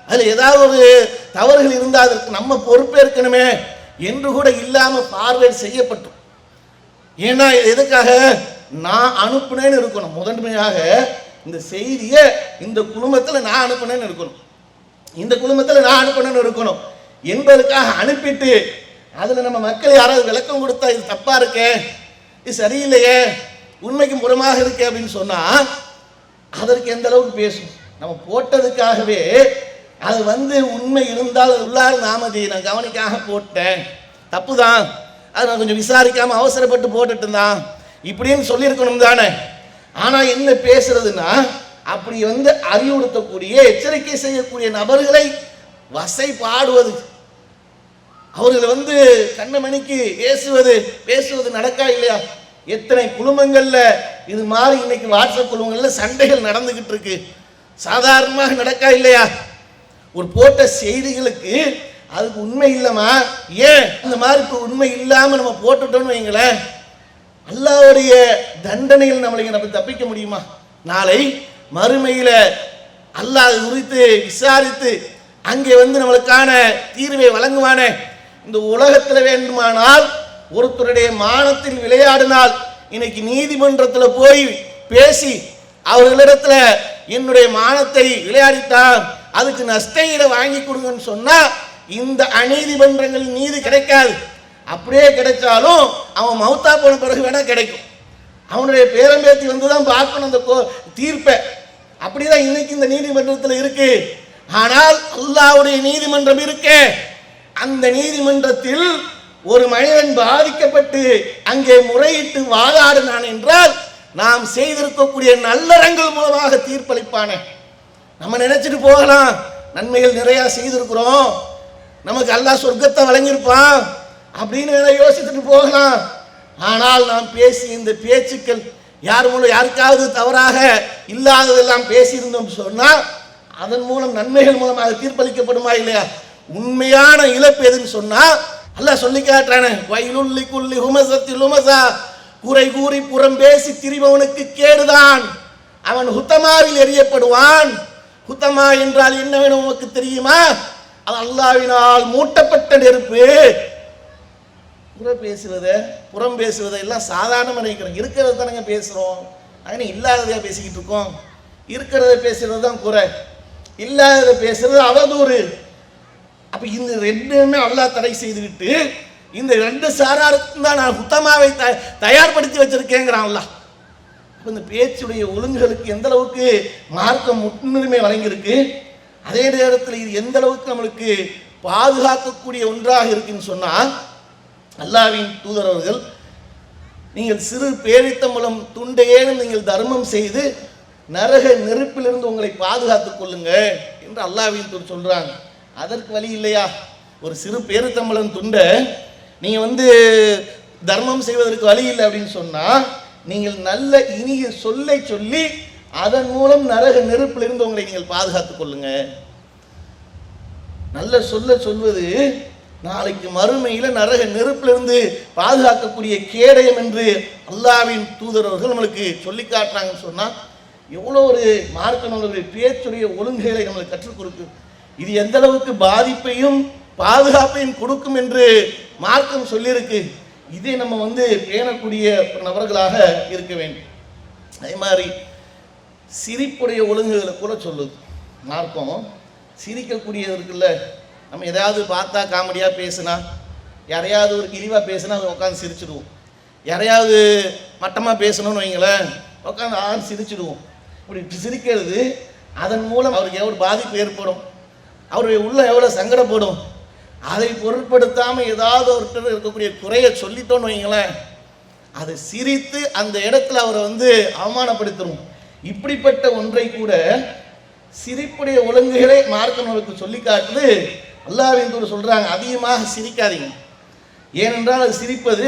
அதில் ஏதாவது ஒரு தவறுகள் இருந்தால் அதற்கு நம்ம பொறுப்பேற்கணுமே என்று கூட இல்லாமல் ஃபார்வேர்டு செய்யப்பட்டோம். ஏன்னா எதுக்காக? நான் அனுப்புனேன்னு இருக்கணும். முதன்மையாக இந்த செய்தியை இந்த குடும்பத்தில் நான் அனுப்புனேன்னு இருக்கணும், இந்த குடும்பத்தில் நான் அனுப்புனேன்னு இருக்கணும் என்பதற்காக அனுப்பிட்டு அதில் நம்ம மக்கள் யாராவது விளக்கம் கொடுத்தா இது தப்பாக இருக்கே, இது சரியில்லையே, உண்மைக்கு புறமாக இருக்கு அப்படின்னு சொன்னால் அதற்கு எந்த அளவுக்கு பேசும்? நம்ம போட்டதுக்காகவே அது வந்து உண்மை இருந்தால் உள்ளார் நாமதி நான் கவனிக்காக போட்டேன், தப்பு தான், அது நான் கொஞ்சம் விசாரிக்காமல் அவசரப்பட்டு போட்டுட்டு தான் இப்படின்னு சொல்லியிருக்கணும் தானே. ஆனால் என்ன பேசுறதுன்னா அப்படி வந்து அறிவுறுத்தக்கூடிய எச்சரிக்கை செய்யக்கூடிய நபர்களை வசை பாடுவது, அவர்களை வந்து கண்ணமணிக்கு பேசுவது நடக்கா இல்லையா? எத்தனை குழுமங்கள்ல இது மாதிரி இன்னைக்கு வாட்ஸ்அப் குழுமங்கள்ல சண்டைகள் நடந்துகிட்டு இருக்கு, சாதாரணமாக நடக்கா இல்லையா? ஒரு போட்ட செய்திகளுக்கு அதுக்கு உண்மை இல்லைமா? ஏன் இந்த மாதிரி உண்மை இல்லாம நம்ம போட்டுட்டோம்னு வைங்களேன், அல்லாஹ்வுடைய தண்டனையில் நம்ம தப்பிக்க முடியுமா? நாளை மறுமையில அல்லாஹ் குறித்து விசாரித்து அங்கே வந்து நம்மளுக்கான தீர்வை வழங்குவானே. இந்த உலகத்தில் வேண்டுமானால் ஒருத்தருடைய மானத்தில் விளையாடினால் இன்னைக்கு நீதிமன்றத்தில் போய் பேசி அவர்களிடத்துல என்னுடைய மானத்தை விளையாடித்தான் அதுக்கு நஷ்டஈட வாங்கி கொடுங்கன்னு சொன்னா இந்த அநீதிமன்றங்கள் நீதி கிடைக்காது. அப்படியே கிடைச்சாலும் அவன் மௌத்தா போன பிறகு வேணா கிடைக்கும், அவனுடைய பேரம்பேத்தி வந்து தான் பார்க்கணும் அந்த தீர்ப்பை. அப்படிதான் இன்னைக்கு இந்த நீதிமன்றத்தில் இருக்கு. ஆனால் அல்லாஹ்வுடைய நீதிமன்றம் இருக்கே, அந்த நீதிமன்றத்தில் ஒரு மனிதன் பாதிக்கப்பட்டு அங்கே முறையிட்டு வாதாடினான் என்றால் நாம் செய்திருக்கக்கூடிய நல்லறங்கள் மூலமாக தீர்ப்பளிப்பானே. நம்ம நினைச்சிட்டு போகலாம் நன்மைகள் நிறைய செய்திருக்கிறோம், நமக்கு அல்லாஹ் சொர்க்கத்தை வழங்கியிருப்பான் அப்படின்னு யோசித்துட்டு போகலாம். ஆனால் நாம் பேசி இந்த பேச்சுக்கள் யார் மூலம் யாருக்காவது தவறாக இல்லாததெல்லாம் பேசியிருந்தோம் சொன்னால் அதன் மூலம் நன்மைகள் மூலமாக தீர்ப்பளிக்கப்படுமா இல்லையா? உண்மையான இழப்பு எதுன்னு சொன்னா அல்லாஹ் சொல்லி காட்டுறானே, வயலுள்ளி குள்ளி ஹுமசத்தில் ஹுமசா, குறை கூறி புறம் பேசி திரிபவனுக்கு கேடுதான், அவன் ஹுத்தமாவில் எறியப்படுவான். ஹுத்தமா என்றால் என்ன வேணும் உனக்கு தெரியுமா? அது அல்லாஹ்வினால் மூட்டப்பட்ட நெருப்பு. புறம் பேசுவதை எல்லாம் சாதாரணமாக நினைக்கிறோம், இருக்கிறத தானங்க பேசுகிறோம், ஆனால் இல்லாததையா பேசிக்கிட்டு இருக்கோம். இருக்கிறத பேசுறது தான் குறை, இல்லாததை பேசுறது அவதூறு. அப்போ இந்த ரெண்டுமே அல்லாஹ் தடை செய்துவிட்டு இந்த ரெண்டு சாராருக்கும் தான் நான் ஹுத்தமாவை தயார்படுத்தி வச்சிருக்கேங்கிறான் அல்லாஹ். அப்போ இந்த பேச்சுடைய ஒழுங்குகளுக்கு எந்த அளவுக்கு மார்க்கம் முன்னுரிமை வழங்கியிருக்கு, அதே நேரத்தில் இது எந்த அளவுக்கு நம்மளுக்கு பாதுகாக்கக்கூடிய ஒன்றாக இருக்குன்னு சொன்னால் அல்லாஹ்வின் தூதர் அவர்கள் நீங்கள் சிறு பேரித்தம்பலம் துண்டையேனும் நீங்கள் தர்மம் செய்து நரக நெருப்பிலிருந்து உங்களை பாதுகாத்துக் கொள்ளுங்க என்று அல்லாஹ்வின் தூதர் சொல்றாங்க. அதற்கு வழி இல்லையா? ஒரு சிறு பேரித்தம்பலம் துண்டை நீங்க வந்து தர்மம் செய்வதற்கு வழி இல்லை அப்படின்னு சொன்னா நீங்கள் நல்ல இனிய சொல்லை சொல்லி அதன் மூலம் நரக நெருப்பிலிருந்து உங்களை நீங்கள் பாதுகாத்துக் கொள்ளுங்க. நல்ல சொல்வது நாளைக்கு மறுமையில நரக நெருப்பிலிருந்து பாதுகாக்கக்கூடிய கேடயம் என்று அல்லாஹ்வின் தூதரவர்கள் நம்மளுக்கு சொல்லி காட்டுறாங்கன்னு சொன்னா எவ்வளோ ஒரு மார்க்க நூல்களுடைய பேச்சுடைய ஒழுங்குகளை நம்மளுக்கு கற்றுக் கொடுக்கும். இது எந்த அளவுக்கு பாதிப்பையும் பாதுகாப்பையும் கொடுக்கும் என்று மார்க்கம் சொல்லியிருக்கு. இதை நம்ம பேணக்கூடிய நபர்களாக இருக்க வேண்டும். அதே மாதிரி சிரிப்புடைய ஒழுங்குகளை கூட சொல்லுது மார்க்கம். சிரிக்கக்கூடியது இருக்குல்ல, நம்ம எதாவது பார்த்தா காமெடியாக பேசுனா, யாரையாவது ஒரு கிழிவாக பேசுனா அதை உட்காந்து சிரிச்சிடுவோம். யாரையாவது மட்டமாக பேசணும்னு வைங்களேன், உட்காந்து சிரிச்சிடுவோம். இப்படி சிரிக்கிறது அதன் மூலம் அவருக்கு எவ்வளோ பாதிப்பு ஏற்படும், அவருடைய உள்ள எவ்வளோ சங்கடப்படும். அதை பொருட்படுத்தாமல் ஏதாவது ஒருத்தர் இருக்கக்கூடிய குறையை சொல்லிட்டோன்னு வைங்களேன், அதை சிரித்து அந்த இடத்துல அவரை அவமானப்படுத்தணும். இப்படிப்பட்ட ஒன்றை கூட சிரிப்புடைய ஒழுங்குகளை மார்க்க நூலுக்கு சொல்லி காட்டுது. அல்லாஹ்வின் தூதர் சொல்றாங்க, அதிகமாக சிரிக்காதீங்க. ஏனென்றால் அது சிரிப்பது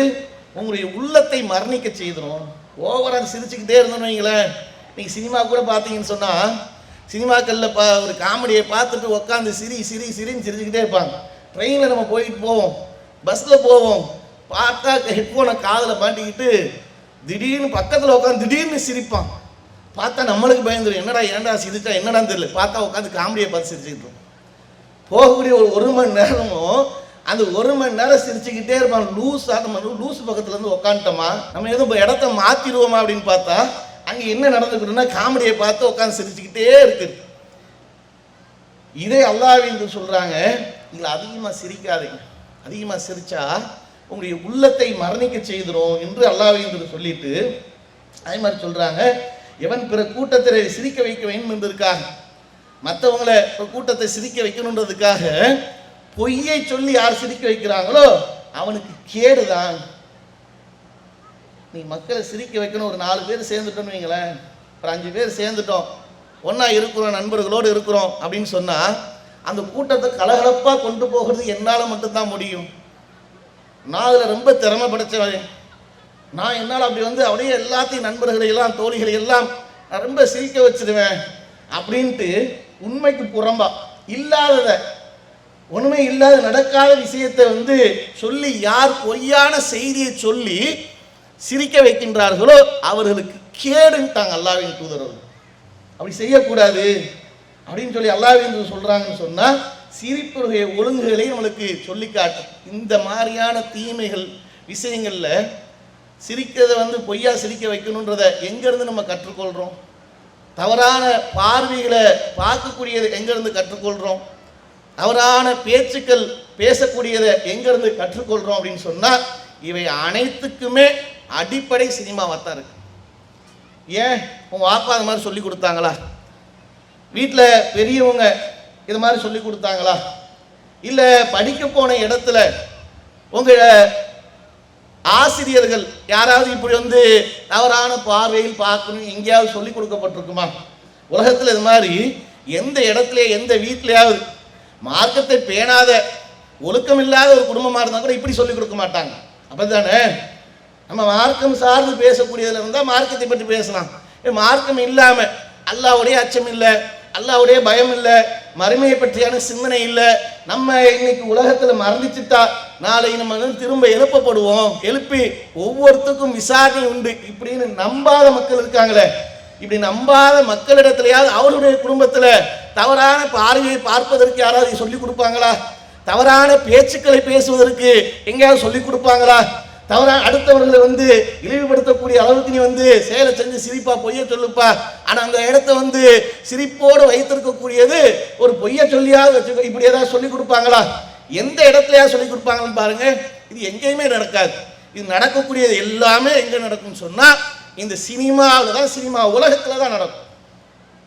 உங்களுடைய உள்ளத்தை மரணிக்க செய்திடும். ஓவராக சிரிச்சுக்கிட்டே இருந்தோன்னு வைங்களேன், நீங்கள் சினிமா கூட பார்த்தீங்கன்னு சொன்னால், சினிமாக்களில் ஒரு காமெடியை பார்த்துட்டு உட்காந்து சிரின்னு சிரிச்சுக்கிட்டே இருப்பாங்க. ட்ரெயினில் நம்ம போயிட்டு போவோம், பஸ்ஸில் போவோம், பார்த்தா ஹெட்ஃபோனை காதில் மாட்டிக்கிட்டு திடீர்னு பக்கத்தில் உட்காந்து திடீர்னு சிரிப்பான். பார்த்தா நம்மளுக்கு பயந்துடும், ஏன்டா சிரிச்சா என்னடான்னு தெரியல. பார்த்தா உட்காந்து காமெடியை பார்த்து சிரிச்சுக்கிட்டு போகக்கூடிய ஒரு மணி நேரமும் அந்த 1 மணி நேரம் சிரிச்சுக்கிட்டே இருப்பான். லூஸ் பக்கத்துலேருந்து உட்காந்துட்டோமா, நம்ம எதுவும் இடத்த மாற்றிடுவோமா அப்படின்னு பார்த்தா அங்கே என்ன நடந்துக்கிட்டுன்னா காமெடியை பார்த்து உட்காந்து சிரிச்சுக்கிட்டே இருக்குது. இதே அல்லாஹ்வின் சொல்கிறாங்க, நீங்கள் அதிகமாக சிரிக்காதீங்க, அதிகமாக சிரிச்சா உங்களுடைய உள்ளத்தை மரணிக்க செய்திடும் என்று அல்லாஹ்வின் சொல்லிட்டு அதே மாதிரி சொல்கிறாங்க, எவன் பிற கூட்டத்தை சிரிக்க வைக்க வேண்டும் என்பதற்காக, மற்றவங்களை கூட்டத்தை சிரிக்க வைக்கணுன்றதுக்காக பொய்யை சொல்லி யார் சிரிக்க வைக்கிறாங்களோ அவனுக்கு கேடுதான். நீ மக்களை சிரிக்க வைக்கணும், ஒரு 4 பேர் சேர்ந்துட்டோன்னு வைங்களேன், ஒரு 5 பேர் சேர்ந்துட்டோம், ஒன்றா இருக்கிறோம், நண்பர்களோடு இருக்கிறோம் அப்படின்னு சொன்னால் அந்த கூட்டத்தை கலகலப்பாக கொண்டு போகிறது என்னால் மட்டும்தான் முடியும். நான் அதில் ரொம்ப திறமை படைச்சவன், நான் என்னால் அப்படி அப்படியே எல்லாத்தையும் நண்பர்களை எல்லாம் தோழிகளை எல்லாம் நான் ரொம்ப சிரிக்க வச்சிருவேன் அப்படின்ட்டு உண்மைக்கு புறம்பா இல்லாததை, ஒன்றுமே இல்லாத நடக்காத விஷயத்தை சொல்லி யார் பொய்யான செய்தியை சொல்லி சிரிக்க வைக்கின்றார்களோ அவர்களுக்கு கேடுன்ட்டாங்க அல்லாஹ்வின் தூதர்கள். அப்படி செய்யக்கூடாது அப்படின்னு சொல்லி அல்லாஹ்வின் சொல்கிறாங்கன்னு சொன்னால் சிரிப்புடைய ஒழுங்குகளை நம்மளுக்கு சொல்லி காட்டும். இந்த மாதிரியான தீமைகள் விஷயங்களில் சிரிக்கிறத பொய்யா சிரிக்க வைக்கணுன்றதை எங்கேருந்து நம்ம கற்றுக்கொள்கிறோம்? தவறான பார்வைகளை பார்க்கக்கூடியதை எங்கேருந்து கற்றுக்கொள்கிறோம்? தவறான பேச்சுக்கள் பேசக்கூடியதை எங்கேருந்து கற்றுக்கொள்கிறோம் அப்படின்னு சொன்னால் இவை அனைத்துக்குமே அடிப்படை சினிமாவாக தான் இருக்கு. ஏன் உங்கள் வாப்பா அது மாதிரி சொல்லி கொடுத்தாங்களா? வீட்டில் பெரியவங்க இது மாதிரி சொல்லி கொடுத்தாங்களா? இல்லை படிக்க போன இடத்துல உங்கள் ஆசிரியர்கள் யாராவது இப்படி தவறான பார்வையில் பார்க்கணும் எங்கேயாவது சொல்லி கொடுக்கப்பட்டிருக்குமா? உலகத்தில் இது மாதிரி எந்த இடத்துல எந்த வீட்டிலையாவது மார்க்கத்தை பேணாத ஒழுக்கம் இல்லாத ஒரு குடும்பமாக இருந்தால் கூட இப்படி சொல்லிக் கொடுக்க மாட்டாங்க. அப்போ தானே நம்ம மார்க்கம் சார்ந்து பேசக்கூடியதில் இருந்தால் மார்க்கத்தை பற்றி பேசலாம். மார்க்கம் இல்லாமல் அல்லாஹ்வுடைய அச்சம் இல்லை, அல்லாஹ்வுடைய பயம் இல்லை, மறுமையை பற்றியான சிந்தனை இல்லை, நம்ம இன்னைக்கு உலகத்தில் மறந்துச்சுட்டா நாளை நம்ம திரும்ப எழுப்பப்படுவோம், எழுப்பி ஒவ்வொருத்தருக்கும் விசாரணை உண்டு இப்படின்னு நம்பாத மக்கள் இருக்காங்களே, இப்படி நம்பாத மக்களிடத்திலேயாவது அவருடைய குடும்பத்தில் தவறான பார்வையை பார்ப்பதற்கு யாராவது சொல்லிக் கொடுப்பாங்களா? தவறான பேச்சுக்களை பேசுவதற்கு எங்கேயாவது சொல்லிக் கொடுப்பாங்களா? தவறான அடுத்தவர்களை இழிவுபடுத்தக்கூடிய அளவுக்கு நீ செயலை செஞ்சு சிரிப்பா பொய்ய சொல்லுப்பா, ஆனால் அந்த இடத்த சிரிப்போடு வைத்திருக்கக்கூடியது ஒரு பொய்ய சொல்லியாவது வச்சு இப்படி ஏதாவது சொல்லிக் கொடுப்பாங்களா? எந்த இடத்துலையாவது சொல்லிக் கொடுப்பாங்கன்னு பாருங்க. இது எங்கேயுமே நடக்காது. இது நடக்கக்கூடியது எல்லாமே எங்கே நடக்கும்னு சொன்னால் இந்த சினிமாவில் தான், சினிமா உலகத்தில் தான் நடக்கும்.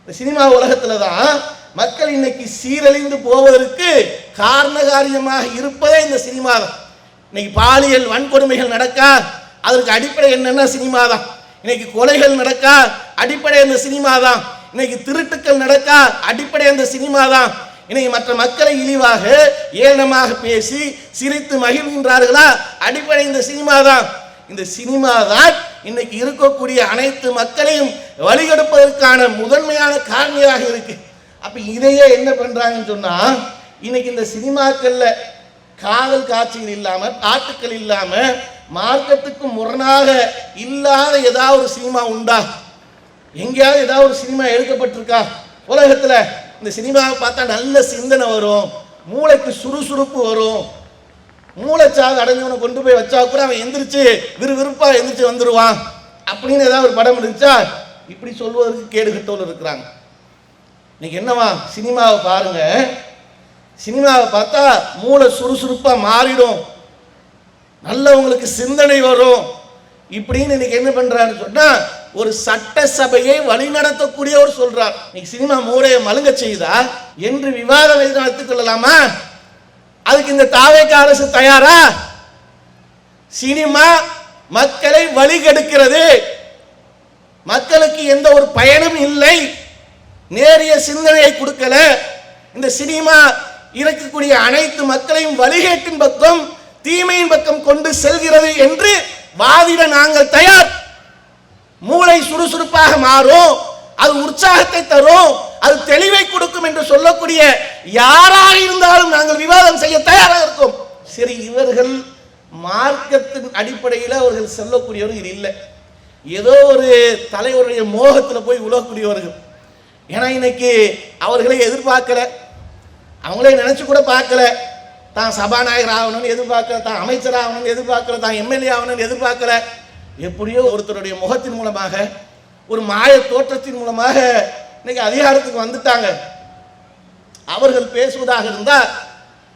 இந்த சினிமா உலகத்தில் தான் மக்கள் இன்னைக்கு சீரழிந்து போவதற்கு காரணகாரியமாக இருப்பதே இந்த சினிமா தான். இன்னைக்கு பாலியல் வன்கொடுமைகள் நடக்கா, அதற்கு அடிப்படை என்னன்னா சினிமா தான். இன்னைக்கு கொலைகள் நடக்கா, அடிப்படை இந்த சினிமா தான். இன்னைக்கு திருட்டுக்கள் நடக்கா, அடிப்படை இந்த சினிமா தான். இன்னைக்கு மற்ற மக்களை இழிவாக ஏளனமாக பேசி சிரித்து மகிழ்கின்றார்களா, அடிப்படை இந்த சினிமா தான். இந்த சினிமா தான் இன்னைக்கு இருக்கக்கூடிய அனைத்து மக்களையும் வழிகெடுப்பதற்கான முதன்மையான காரணியாக இருக்கு. அப்ப இதையே என்ன பண்றாங்கன்னு சொன்னா, இன்னைக்கு இந்த சினிமாக்கள்ல காதல் காட்சிகள் இல்லாம, பாட்டுக்கள் இல்லாம, மார்க்கத்துக்கு முரணாக இல்லாத ஏதாவது ஒரு சினிமா உண்டா? எங்கேயாவது ஏதாவது ஒரு சினிமா எடுக்கப்பட்டிருக்கா உலகத்துல? இந்த சினிமாவை பார்த்தா நல்ல சிந்தனை வரும், மூளைக்கு சுறுசுறுப்பு வரும், மூளைச்சாவு அடைஞ்சவனை கொண்டு போய் வச்சா கூட அவன் எந்திரிச்சு விறுவிறுப்பா எந்திரிச்சு வந்துடுவான் அப்படின்னு ஏதாவது ஒரு படம் இருந்துச்சா? இப்படி சொல்வதற்கு கேடு கட்டோல் இருக்கிறாங்க. இன்னைக்கு என்னவா, சினிமாவை பாருங்க, சினிமாவை பார்த்தா மூளை சுறுசுறுப்பா மாறிடும், நல்லவங்களுக்கு சிந்தனை வரும் இப்படின்னு இன்னைக்கு என்ன பண்றான்னு சொன்னா, ஒரு சட்டசபையை வழிநடத்தக்கூடியவர் சொல்றார், இன்னைக்கு சினிமா மூளையை மழுங்க செய்தா என்று விவாதம் நடத்திக் கொள்ளலாமா? அதுக்கு இந்த தாவேக அரசு தயாரா? சினிமா மக்களை வழிகெடுக்கிறது, மக்களுக்கு எந்த ஒரு பயனும் இல்லை, நேரிய சிந்தனையை கொடுக்கல. இந்த சினிமா இருக்கக்கூடிய அனைத்து மக்களையும் வழிகேட்டின் பக்கம், தீமையின் பக்கம் கொண்டு செல்கிறது என்று வாதிட நாங்கள் தயார். மூளை சுறுசுறுப்பாக மாறும், அது உற்சாகத்தை தரும், அது தெளிவை கொடுக்கும் என்று சொல்லக்கூடிய யாராக இருந்தாலும் நாங்கள் விவாதம் செய்ய தயாராக இருக்கோம். சரி, இவர்கள் மார்க்கத்தின் அடிப்படையில் அவர்கள் சொல்லக்கூடியவர்கள் இல்லை, ஏதோ ஒரு தலைவருடைய மோகத்தில் போய் உழக்கூடியவர்கள். ஏன்னா இன்னைக்கு அவர்களை எதிர்பார்க்கல, அவங்களே நினைச்சு கூட பார்க்கல, தான் சபாநாயகர் ஆகணும்னு எதிர்பார்க்கல, தான் அமைச்சர் ஆகணும்னு எதிர்பார்க்கல, தான் எம்எல்ஏ ஆகணும்னு எதிர்பார்க்கல. எப்படியோ ஒருத்தருடைய முகத்தின் மூலமாக, ஒரு மாய தோற்றத்தின் மூலமாக இன்னைக்கு அதிகாரத்துக்கு வந்துட்டாங்க. அவர்கள் பேசுவதாக இருந்தால்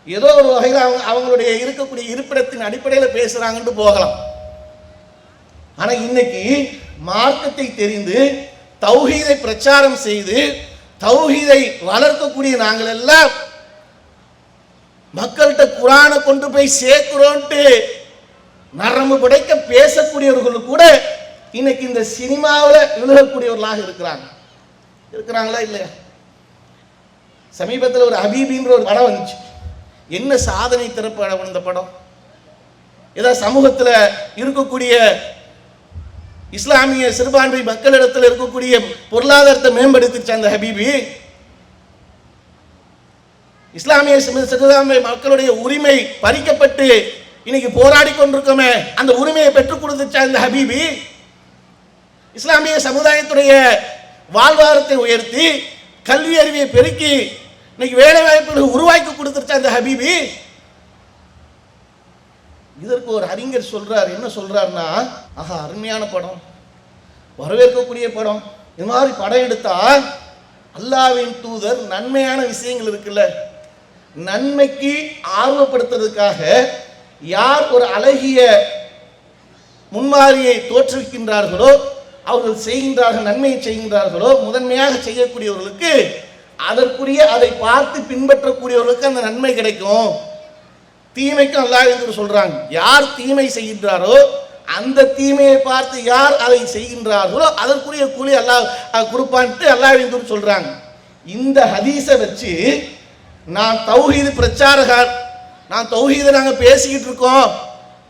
ஏதோ ஒரு வகையில் அவங்களுடைய இருக்கக்கூடிய இருப்பிடத்தின் அடிப்படையில் பேசுறாங்கன்னு போகலாம். ஆனா இன்னைக்கு மார்க்கத்தை தெரிந்து தௌஹீதை பிரச்சாரம் செய்து தௌஹீதை வளர்க்கக்கூடிய நாங்கள் எல்லாம் மக்கள்கிட்ட குர்ஆனை கொண்டு போய் சேர்க்கிறோன்ட்டு நரம்பு படைக்க பேசக்கூடியவர்கள் கூட இன்னைக்கு இந்த சினிமாவில் விழுகக்கூடியவர்களாக இருக்கிறாங்களா இல்லையா? சமீபத்தில் ஒரு ஹபீபின்ற ஒரு படம் வந்துச்சு. என்ன சாதனை திறப்படம் இந்த படம்? ஏதாவது சமூகத்தில் இருக்கக்கூடிய இஸ்லாமிய சிறுபான்மை மக்களிடத்தில் இருக்கக்கூடிய பொருளாதாரத்தை மேம்படுத்திச்சு அந்த ஹபீபி. இஸ்லாமிய சிறுபான்மை மக்களுடைய உரிமை பறிக்கப்பட்டு இன்னைக்கு போராடி கொண்டிருக்கோமே, அந்த உரிமையை பெற்றுக் கொடுத்துச்சா இந்த ஹபீபி? இஸ்லாமிய சமுதாயத்துடைய வாழ்வாதாரத்தை உயர்த்தி கல்வி அறிவியை பெருக்கி இன்னைக்கு வேலை வாய்ப்புகளை உருவாக்கி கொடுத்துருச்சா இந்த ஹபீபி? இதற்கு ஒரு அறிஞர் சொல்றார், என்ன சொல்றாருன்னா, ஆஹா அருமையான படம், வரவேற்கக்கூடிய படம், இது மாதிரி படம் எடுத்தா அல்லாஹ்வின் தூதர் நன்மையான விஷயங்கள் இருக்குல்ல, நன்மைக்கு ஆர்வப்படுத்துறதுக்காக யார் ஒரு அழகிய முன்மாதிரியை தோற்றுவிக்கின்றார்களோ, அவர்கள் செய்கின்றார்கள், நன்மையை செய்கின்றார்களோ, முதன்மையாக செய்யக்கூடியவர்களுக்கு அதற்குரிய அதை பார்த்து பின்பற்றக்கூடியவர்களுக்கு அந்த நன்மை கிடைக்கும். தீமைக்கும் அல்லாஹ் என்று சொல்றாங்க, யார் தீமை செய்கின்றாரோ அந்த தீமையை பார்த்து யார் அதை செய்கின்றார்களோ அதற்குரிய கூலி அல்லாஹ் கொடுப்பான்ட்டு அல்லாஹ் என்று சொல்றாங்க. இந்த ஹதீஸை வச்சு நான் தௌஹீது பிரச்சாரகர், நான் தௌஹீதை நாங்கள் பேசிக்கிட்டு இருக்கோம்,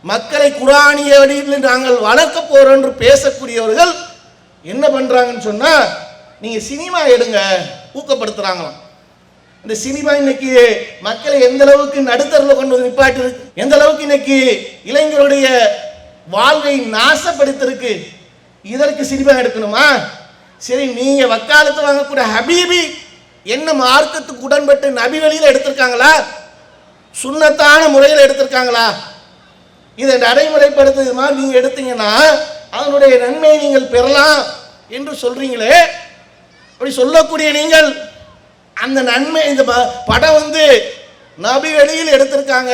மக்களை குர்ஆனிய வழியில் நாங்கள் வளர்க்க போறோம் என்று பேசக்கூடியவர்கள் என்ன பண்றாங்கன்னு சொன்னா, நீங்க சினிமா எடுங்க ஊக்கப்படுத்துறாங்களாம். இந்த சினிமா இன்னைக்கு மக்களை எந்த அளவுக்கு நடுத்தரில் கொண்டு வந்து நிப்பாட்டி இருக்கு, எந்த அளவுக்கு இன்னைக்கு இளைஞருடைய வாழ்வை நாசப்படுத்திருக்கு. இதற்கு சினிமா எடுக்கணுமா? சரி, நீங்க வக்காலத்து வாங்கக்கூடிய ஹபீபி என்ன மார்க்கத்துக்கு உடன்பட்டு நபி வழியில் எடுத்திருக்காங்களா? சுன்னத்தான முறையில் எடுத்திருக்காங்களா? இதை நடைமுறைப்படுத்துறது மாதிரி நீங்க எடுத்தீங்கன்னா அதனுடைய நன்மையை நீங்கள் பெறலாம் என்று சொல்றீங்களே, அப்படி சொல்லக்கூடிய நீங்கள் அந்த நன்மை, இந்த படம் வந்து நபி வழியில் எடுத்திருக்காங்க,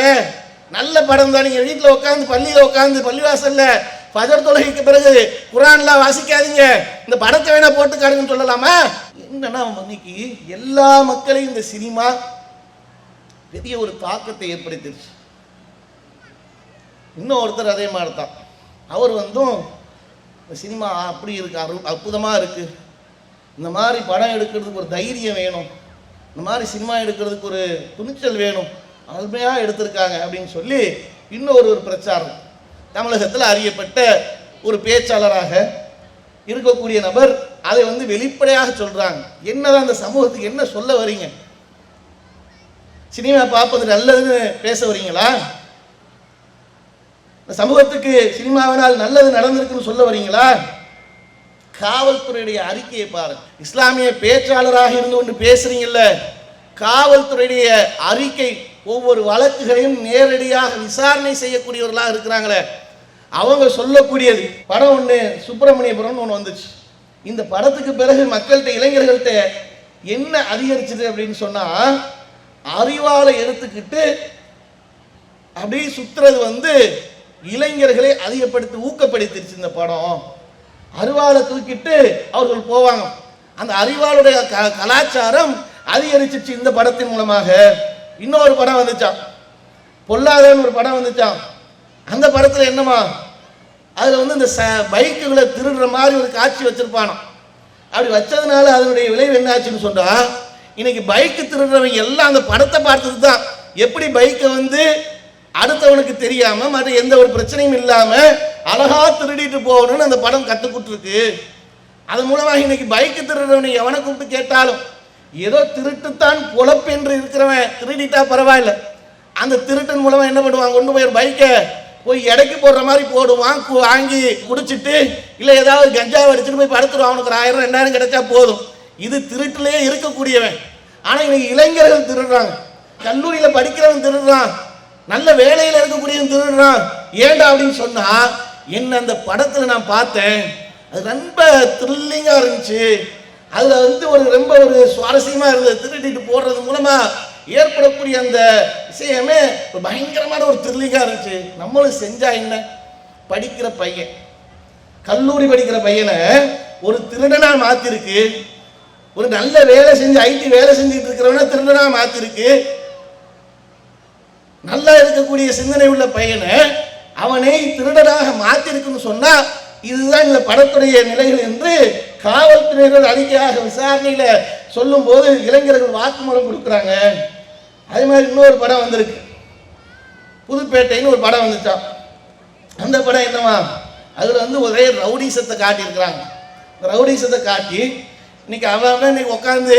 நல்ல படம் தான், நீங்க வீட்டில் உட்காந்து பள்ளியில் உட்காந்து பள்ளிவாசல்ல ஃபஜர் தொழுகைக்கு பிறகு குர்ஆன்லாம் வாசிக்காதீங்க, இந்த படத்தை வேணா போட்டு காடுங்கன்னு சொல்லலாமா? என்னன்னா இன்னைக்கு எல்லா மக்களையும் இந்த சினிமா பெரிய ஒரு தாக்கத்தை ஏற்படுத்திடுச்சு. இன்னும் ஒருத்தர் அதே மாதிரி தான், அவர் வந்தும் இந்த சினிமா அப்படி இருக்கு, அற்புதமாக இருக்கு, இந்த மாதிரி படம் எடுக்கிறதுக்கு ஒரு தைரியம் வேணும், இந்த மாதிரி சினிமா எடுக்கிறதுக்கு ஒரு துணிச்சல் வேணும், அருமையாக எடுத்திருக்காங்க அப்படின்னு சொல்லி இன்னொரு பிரச்சாரம். தமிழகத்தில் அறியப்பட்ட ஒரு பேச்சாளராக இருக்கக்கூடிய நபர் அதை வந்து வெளிப்படையாக சொல்றாங்க. என்னதான் அந்த சமூகத்துக்கு என்ன சொல்ல வரீங்க? சினிமா பார்ப்பது நல்லதுன்னு பேச வரீங்களா? சமூகத்துக்கு சினிமாவினால் நல்லது நடந்திருக்குன்னு சொல்ல வரீங்களா? காவல்துறையுடைய அறிக்கையை பாருங்க. இஸ்லாமிய பேச்சாளராக இருந்து கொண்டு பேசுறீங்கல்ல, காவல்துறையுடைய அறிக்கை ஒவ்வொரு வழக்குகளையும் நேரடியாக விசாரணை செய்யக்கூடியவர்களாக இருக்கிறாங்களே, அவங்க சொல்லக்கூடியது. படம் ஒன்று சுப்பிரமணியபுரம்னு ஒன்று வந்துச்சு. இந்த படத்துக்கு பிறகு மக்கள்கிட்ட இளைஞர்கள்ட்ட என்ன அதிகரிச்சது அப்படின்னு சொன்னா, அறிவாலை எடுத்துக்கிட்டு அப்படி சுத்துறது இளைஞர்களை அதிகப்படுத்தி ஊக்கப்படுத்திருச்சு. இந்த படம் அறிவாலை தூக்கிட்டு அவர்கள் போவாங்க. அந்த அறிவாளுடைய கலாச்சாரம் அதிகரிச்சிச்சு இந்த படத்தின் மூலமாக. இன்னொரு படம் வந்துச்சான், பொல்லாதன்னு ஒரு படம் வந்துச்சான். அந்த படத்தில் என்னமா, அதில் இந்த பைக்குகளை திருடுற மாதிரி ஒரு காட்சி வச்சிருப்பானோ. அப்படி வச்சதுனால அதனுடைய விளைவு என்னாச்சுன்னு சொன்னா, இன்னைக்கு பைக்கு திருடுறவங்க எல்லாம் அந்த படத்தை பார்த்தது தான் எப்படி பைக்கை அடுத்தவனுக்கு தெரியாம மற்ற எந்த ஒரு பிரச்சனையும் இல்லாம அழகா திருடிட்டு போகணும்னு அந்த படம் கத்துக்கிட்டு. அது மூலமாக இன்னைக்கு பைக்கு திருடுறவனை எவனை கூப்பிட்டு கேட்டாலும் ஏதோ திருட்டுத்தான் பொழப்பென்று இருக்கிறவன் திருடிட்டா பரவாயில்ல, அந்த திருட்டின் மூலமா என்ன பண்ணுவான், கொண்டு போய் பைக்கை போய் எடைக்கு போடுற மாதிரி போடுவான், வாங்கி குடிச்சிட்டு இல்லை ஏதாவது கஞ்சாவை அடிச்சுட்டு போய் படுத்துருவான். அவனுக்கு 1000 2000 கிடைச்சா போதும். இது திருட்டிலேயே இருக்கக்கூடியவன். ஆனால் இன்னைக்கு இளைஞர்கள் திருடுறாங்க, கல்லூரியில் படிக்கிறவன் திருடுறான், நல்ல வேலையில் இருக்கக்கூடியவன் திருடுறான். ஏண்டா அப்படின்னு சொன்னா, என்ன அந்த படத்தில் நான் பார்த்தேன், அது ரொம்ப த்ரில்லிங்காக இருந்துச்சு. அதில் ரொம்ப சுவாரஸ்யமாக இருந்தது. திருடிட்டு போடுறது மூலமாக ஏற்படக்கூடிய அந்த விஷயமே பயங்கரமான ஒரு த்ரில்லிங்காக இருந்துச்சு. நம்மளும் செஞ்சா என்ன, படிக்கிற பையன், கல்லூரி படிக்கிற பையனை ஒரு திருடனா மாத்திருக்கு, ஒரு நல்ல வேலை செஞ்சு ஐடி வேலை செஞ்சுட்டு இருக்கிறவன திருடனா மாத்திருக்கு. நல்லா இருக்கக்கூடிய சிந்தனை உள்ள பையனை அவனை திருடனாக மாத்திருக்குன்னு சொன்னா, இதுதான் இந்த படத்துடைய நிலைகள் என்று காவல்துறையினர் அறிக்கையாக விசாரணையில சொல்லும் போது இளைஞர்கள் வாக்குமூலம் கொடுக்குறாங்க. அதே மாதிரி இன்னொரு படம் வந்திருக்கு, புதுப்பேட்டைன்னு ஒரு படம் வந்துச்சான். அந்த படம் என்னவா, அதில் ஒரே ரவுடிசத்தை காட்டியிருக்கிறாங்க. ரவுடிசத்தை காட்டி இன்னைக்கு அவன் இன்னைக்கு உட்காந்து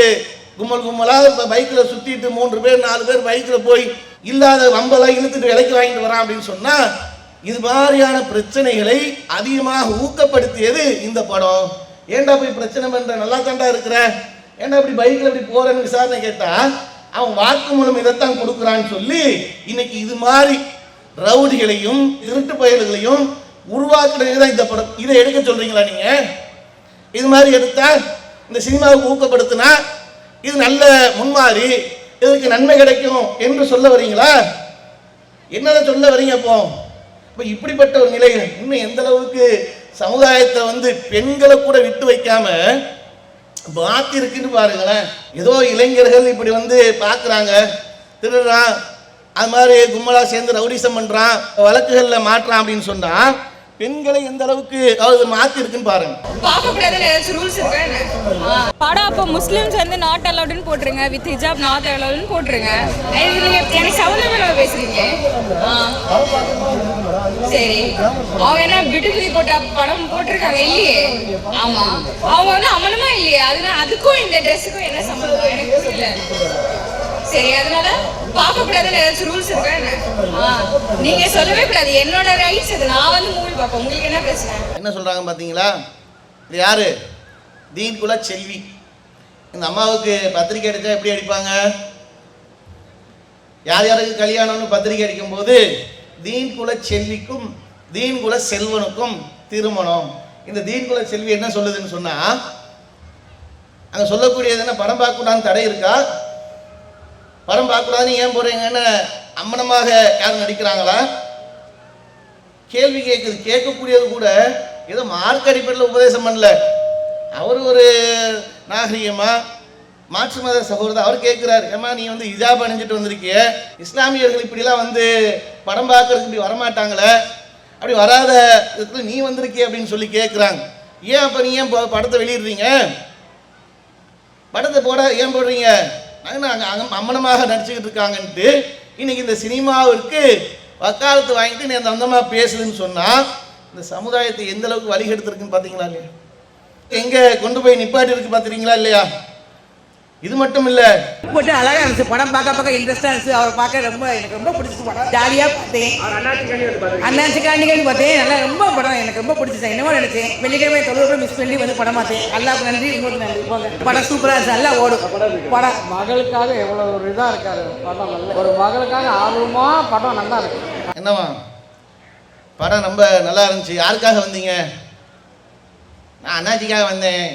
கும்மலாக இப்போ பைக்கில் சுற்றிட்டு 3 பேர் 4 பேர் பைக்கில் போய் இல்லாத வம்பெல்லாம் இழுத்துட்டு விலைக்கு வாங்கிட்டு வரான் அப்படின்னு சொன்னால், இது மாதிரியான பிரச்சனைகளை அதிகமாக ஊக்கப்படுத்தியது இந்த படம். ஏண்டா போய் பிரச்சனை பண்ணுற, நல்லா தாண்டா இருக்கிற, ஏண்டா இப்படி பைக்கில் இப்படி போகிறேன்னு விசாரணை கேட்டால் அவன் வாக்கு மூலம் இதைத்தான் கொடுக்குறான்னு சொல்லி இன்னைக்கு இது மாதிரி ரவுடிகளையும் திருட்டு பயல்களையும் உருவாக்குறது தான் இந்த படம். இதை எடுக்க சொல்றீங்களா நீங்க? இது மாதிரி எடுத்தா இந்த சினிமாவுக்கு ஊக்கப்படுத்தினா இது நல்ல முன்மாறி, இதுக்கு நன்மை கிடைக்கும் என்று சொல்ல வரீங்களா? என்னதான் சொல்ல வரீங்க? இப்போ இப்படிப்பட்ட ஒரு நிலை இன்னும் எந்த அளவுக்கு சமுதாயத்தை பெண்களை கூட விட்டு வைக்காம மாத்தி இருக்குன்னு பாருங்களேன். ஏதோ இளைஞர்கள் இப்படி பார்க்குறாங்க, திருடுறான், அது மாதிரி கும்பலா சேர்ந்து ரவுடிசம் பண்றான், வழக்குகளில் மாற்றான் அப்படின்னு சொன்னா பெண்களை எந்த அளவுக்கு அதாவது மாத்தி இருக்குன்னு பாருங்க. படம் அப்போ முஸ்லிம்ஸ் நாட் அலவுட்னு போட்டுருங்க, வித் ஹிஜாப் நாட் அலவுட்னு போட்டுருங்க. எனக்கு சவுந்தரமா பேசுறீங்க. சரி, அவங்க என்ன பியூட்டிஃபுல்லி போட்ட படம் போட்டிருக்காங்க இல்லையே? ஆமா, அவங்க அமலமா இல்லையே? அதனால அதுக்கும் இந்த ட்ரெஸ்ஸுக்கும் என்ன சம்பந்தம் எனக்கு தெரியல. சரி, அதனால பார்க்க கூடாதுன்னு ஏதாச்சும் ரூல்ஸ் இருக்கா என்ன? நீங்க சொல்லவே கூடாது, என்னோட ரைட்ஸ் அது. நான் மூவி பார்ப்பேன், உங்களுக்கு என்ன பிரச்சனை? என்ன சொல்றாங்க பாத்தீங்களா? இது யாரு? தீன் குல செல்வி. இந்த அம்மாவுக்கு பத்திரிக்கை அடிச்சா எப்படி அடிப்பாங்க? யார் யாருக்கு கல்யாணம்னு பத்திரிக்கை அடிக்கும் போது தீன் குல செல்விக்கும் தீன் குல செல்வனுக்கும் திருமணம். இந்த தீன் குல செல்வி என்ன சொல்லுதுன்னு சொன்னா, அங்க சொல்லக்கூடியது என்ன, படம் பார்க்கக்கூடாதுன்னு தடை இருக்கா? படம் பார்க்கக்கூடாதுன்னு ஏன் போறீங்கன்னு அம்மனமாக யாரும் நடிக்கிறாங்களா? கேள்வி கேட்குது. கேட்கக்கூடியது கூட ஏதோ மார்க் அடிப்படையில் உபதேசம் பண்ணல. அவர் ஒரு நாகரிகமா மாற்று மத சகோதரர் அவர் கேட்குறாரு, ஏமா நீ ஹிஜாப் அணிஞ்சிட்டு வந்திருக்கிய, இஸ்லாமியர்கள் இப்படிலாம் படம் பார்க்கறதுக்கு இப்படி வரமாட்டாங்களே, அப்படி வராத இடத்துல நீ வந்திருக்கிய அப்படின்னு சொல்லி கேட்குறாங்க. ஏன் அப்போ நீ ஏன் படத்தை வெளியிடுறீங்க? படத்தை ஏன் போடுறீங்க? அம்மனமாக நடிச்சுக்கிட்டு இருக்காங்கன்ட்டு இன்னைக்கு இந்த சினிமாவிற்கு வக்காலத்து வாங்கிட்டு நீ அந்த அந்தமாக பேசுதுன்னு சொன்னால் இந்த சமுதாயத்தை எந்த அளவுக்கு வழிகெடுத்துருக்குன்னு பார்த்தீங்களா இல்லையா? எங்கே கொண்டு போய் நிப்பாட்டி இருக்கு பார்த்துறீங்களா இல்லையா? இது மட்டும் இல்ல, போட்டு அழகா இருந்துச்சு படம், பார்க்க இன்ட்ரெஸ்டா இருந்துச்சு. அவர் பார்க்க எனக்கு ரொம்ப பிடிச்சிச்சு படம். ஜாலியா பார்த்தேன். அண்ணாச்சிக்காண்டிகள் பார்த்தேன். நல்லா ரொம்ப படம் எனக்கு ரொம்ப பிடிச்சிச்சு. என்னமோ நினைச்சேன் வெள்ளிக்கிழமை தொழில் மிஸ் பண்ணி வந்து படம் பார்த்தேன். அல்லாவுக்கு நன்றி, உங்களுக்கு நன்றி. போங்க, படம் சூப்பரா இருந்துச்சு, நல்லா ஓடும் படம். மகளுக்காக எவ்வளவு ஒரு இதா இருக்காரு படம். நல்ல ஒரு மகளுக்காக ஆர்வமா படம் நல்லா இருக்கு. என்னவா படம் ரொம்ப நல்லா இருந்துச்சு. யாருக்காக வந்தீங்க? நான் அண்ணாச்சிக்காக வந்தேன்.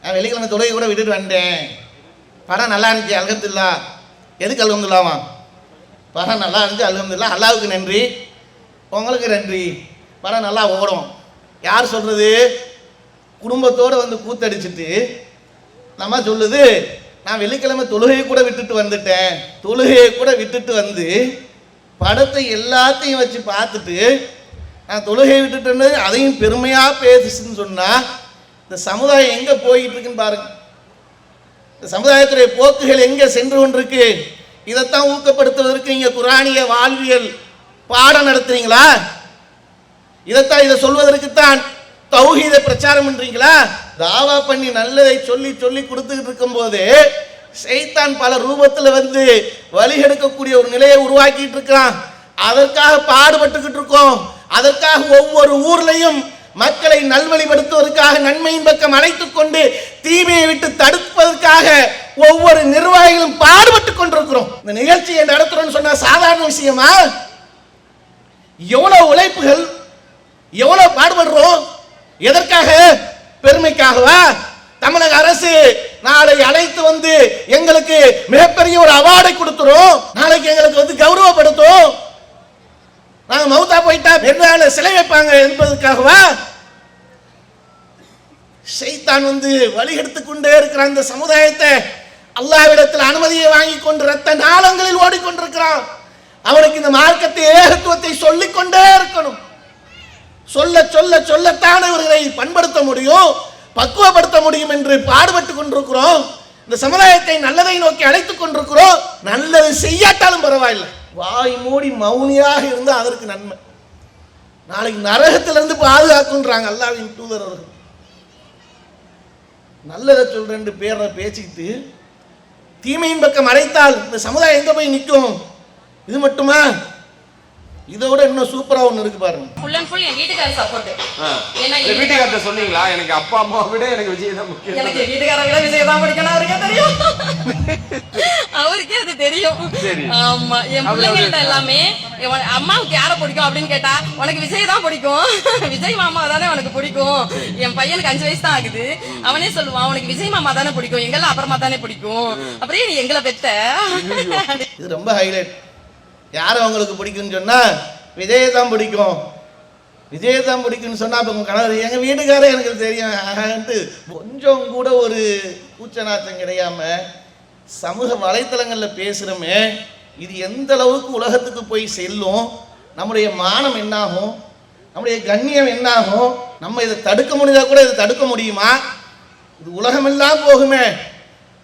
நான் வெள்ளிக்கிழமை தொழுகை கூட விட்டுட்டு வந்தேன். படம் நல்லா இருந்துச்சு, அல்ஹம்துலில்லாஹ். எதுக்கு அல்ஹம்துலில்லாஹ்மா? படம் நல்லா இருந்துச்சு, அல்ஹம்துலில்லாஹ். அல்லாவுக்கு நன்றி, உங்களுக்கு நன்றி. படம் நல்லா ஓடும். யார் சொல்கிறது? குடும்பத்தோடு வந்து கூத்தடிச்சிட்டு நம்ம சொல்லுது நான் வெள்ளிக்கிழமை தொழுகையை கூட விட்டுட்டு வந்துட்டேன். தொழுகையை கூட விட்டுட்டு வந்து படத்தை எல்லாத்தையும் வச்சு பார்த்துட்டு நான் தொழுகையை விட்டுட்டு வந்தது அதையும் பெருமையாக பேசுச்சுன்னு சொன்னால் இந்த சமுதாயம் எங்கே போய்கிட்டு இருக்குன்னு பாருங்க. இந்த சமுதாயத்துடைய போக்குகள் எங்கே சென்று கொண்டிருக்கு? இதைத்தான் ஊக்கப்படுத்துவதற்கு இங்கே குரானிய வாழ்வியல் பாடம் நடத்துறீங்களா? இதை சொல்வதற்குத்தான் தௌஹீதை பிரச்சாரம் பண்றீங்களா? தாவா பண்ணி நல்லதை சொல்லி சொல்லி கொடுத்துக்கிட்டு இருக்கும்போது ஷைத்தான் பல ரூபத்தில் வந்து வழிகெடுக்கக்கூடிய ஒரு நிலையை உருவாக்கிட்டு இருக்கிறான். அதற்காக பாடுபட்டுக்கிட்டு இருக்கோம். அதற்காக ஒவ்வொரு ஊர்லையும் மக்களை நல்வழிப்படுத்துவதற்காக நன்மையின் பக்கம் அழைத்துக் கொண்டு தீமையை விட்டு தடுப்பதற்காக ஒவ்வொரு நிர்வாகிகளும் பாடுபட்டு கொண்டிருக்கிறோம். இந்த நிகழ்ச்சியை நடத்துறோம்னு சொன்னா சாதாரண விஷயமா? எவ்வளவு உழைப்புகள், எவ்வளவு பாடுபடுறோம். எதற்காக? பெருமைக்காகவா? தமிழக அரசு நாளை அழைத்து வந்து எங்களுக்கு மிகப்பெரிய ஒரு அவார்டை கொடுத்துரும், நாளைக்கு எங்களுக்கு வந்து கௌரவப்படுத்தும், நாங்க மௌத்தா போயிட்டா என்ன சிலை வைப்பாங்க என்பதற்காகவா? ஷைத்தான் வந்து வழி எடுத்துக் கொண்டே இருக்கிற அந்த சமுதாயத்தை அல்லாஹ்விடத்தில் அனுமதியை வாங்கி கொண்டு ரத்த நாளங்களில் ஓடிக்கொண்டிருக்கிறான். அவனுக்கு இந்த மார்க்கத்தை ஏகத்துவத்தை சொல்லிக் கொண்டே இருக்கணும். சொல்ல சொல்ல சொல்லத்தான் இவர்களை பண்படுத்த முடியும், பக்குவப்படுத்த முடியும் என்று பாடுபட்டு கொண்டிருக்கிறோம். இந்த சமுதாயத்தை நல்லதை நோக்கி அழைத்துக் கொண்டிருக்கிறோம். நல்லது செய்யாட்டாலும் பரவாயில்லை, வாய் மூடி மௌனியாக இருந்தால் அதற்கு நன்மை. நாளைக்கு நரகத்திலிருந்து பாதுகாக்குன்றாங்க அல்லாஹ்வின் தூதர் அவர்கள். நல்லதை சொல்றேன் பேரை பேசிக்கிட்டு தீமையின் பக்கம் அழைத்தால் இந்த சமுதாயம் எங்க போய் நிற்கும்? இது மட்டுமா? இதோட இன்னும் சூப்பரா ஒண்ணு இருக்கு பாருங்க. ஃபுல் அண்ட் ஃபுல் என் வீட்டுக்கார சப்போர்ட். ஏன்னா வீட்டுக்காரட்ட சொன்னீங்களா எனக்கு அப்பா அம்மா விட எனக்கு விஜய் தான் முக்கியம். எனக்கு வீட்டுக்கார விட விஜய் தான் பிடிக்கும். அவருக்கே தெரியும், அவருக்கே அது தெரியும். ஆமா, என் பிள்ளைங்கள்ட்ட எல்லாமே அம்மாவுக்கு யாரை பிடிக்கும் அப்படின்னு கேட்டா உனக்கு விஜய் தான் பிடிக்கும், விஜய் மாமா தானே உனக்கு பிடிக்கும். என் பையனுக்கு 5 வயசு தான் ஆகுது. அவனே சொல்லுவான் உனக்கு விஜய் மாமா தானே பிடிக்கும், எங்கெல்லாம் அப்புறமா தானே பிடிக்கும், அப்படியே நீ எங்களை பெத்த. இது ரொம்ப ஹைலைட். யாரை உங்களுக்கு பிடிக்கும்னு சொன்னா விஜயை தான் பிடிக்கும், விஜயை தான் பிடிக்கும்னு சொன்னா இப்போ உங்க கணவர் எங்க வீட்டுக்காரே எனக்கு தெரியும் கொஞ்சம் கூட ஒரு கூச்சநாச்சம் கிடையாம சமூக வலைத்தளங்களில் பேசுகிறோமே, இது எந்த அளவுக்கு உலகத்துக்கு போய் செல்லும்? நம்முடைய மானம் என்னாகும்? நம்முடைய கண்ணியம் என்னாகும்? நம்ம இதை தடுக்க முடிஞ்சா கூட இதை தடுக்க முடியுமா? இது உலகமெல்லாம் போகுமே.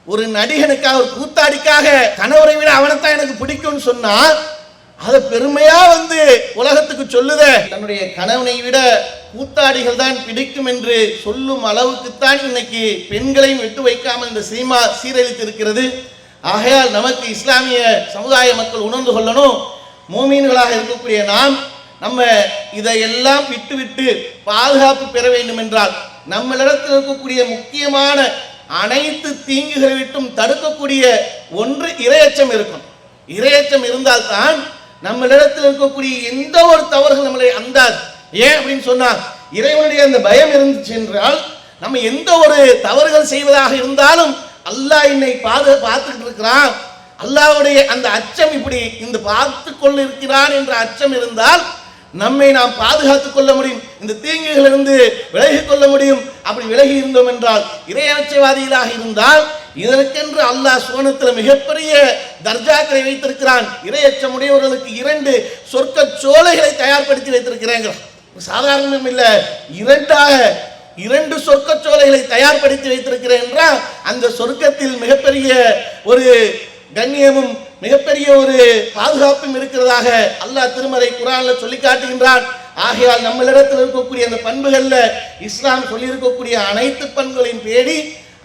ஒரு நடிகனுக்காக, ஒரு கூத்தாடிக்காக கணவரை விட அவனைத்தான் எனக்கு பிடிக்கும்னு சொன்னா அதை பெருமையா வந்து உலகத்துக்கு சொல்லுதே. தன்னுடைய கணவனை விட கூத்தாடிகள் தான் பிடிக்கும் என்று சொல்லும் அளவுக்குத்தான் இன்னைக்கு பெண்களையும் விட்டு வைக்காமல் இந்த சினிமா சீரழித்து இருக்கிறது. ஆகையால் நமக்கு இஸ்லாமிய சமுதாய மக்கள் உணர்ந்து கொள்ளணும். மூமீன்களாக இருக்கக்கூடிய நாம் நம்ம இதையெல்லாம் விட்டு பாதுகாப்பு பெற வேண்டும் என்றால் நம்மளிடத்தில் இருக்கக்கூடிய முக்கியமான அனைத்து தீங்குகளை விட்டும் தடுக்கக்கூடிய ஒன்று இறையச்சம் இருக்கும். இறையச்சம் இருந்தால்தான் நம்மளிடத்தில் இருக்கக்கூடிய எந்த ஒரு தவறுகள் நம்மளை அந்தாது. ஏன் அப்படின்னு சொன்னா இறைவனுடைய அந்த பயம் இருந்துச்சு என்றால் நம்ம எந்த ஒரு தவறுகள் செய்வதாக இருந்தாலும் அல்லாஹ் என்னை பார்த்துக்கிட்டு இருக்கிறான், அல்லாஹ்வுடைய அந்த அச்சம் இப்படி இந்த பார்த்து கொள்ள இருக்கிறான் என்ற அச்சம் இருந்தால் நம்மை நாம் பாதுகாத்துக் கொள்ள முடியும், இந்த தீங்குகளிலிருந்து விலகிக் கொள்ள முடியும். அப்படி விலகி இருந்தோம் என்றால் இறையச்சவாதிகளாக இருந்தால் இதற்கென்று அல்லாஹ் சுவனத்தில் மிகப்பெரிய தர்ஜாக்களை வைத்திருக்கிறான். இறையச்சம் உடையவர்களுக்கு 2 சொர்க்க சோலைகளை தயார்படுத்தி வைத்திருக்கிறாங்க. சாதாரணம் இல்லை, 2 சொர்க்க சோலைகளை தயார்படுத்தி வைத்திருக்கிறேன் என்றால் அந்த சொர்க்கத்தில் மிகப்பெரிய ஒரு கண்ணியமும் மிகப்பெரிய ஒரு பாதுகாப்பும் இருக்கிறதாக அல்லாஹ் திருமறை குர்ஆன்ல சொல்லி காட்டுகின்றான். ஆகையால் நம்மளிடத்தில் இருக்கக்கூடிய அந்த பண்புகள்ல இஸ்லாம் சொல்லி இருக்கக்கூடிய அனைத்து பண்புகளையும் பேடி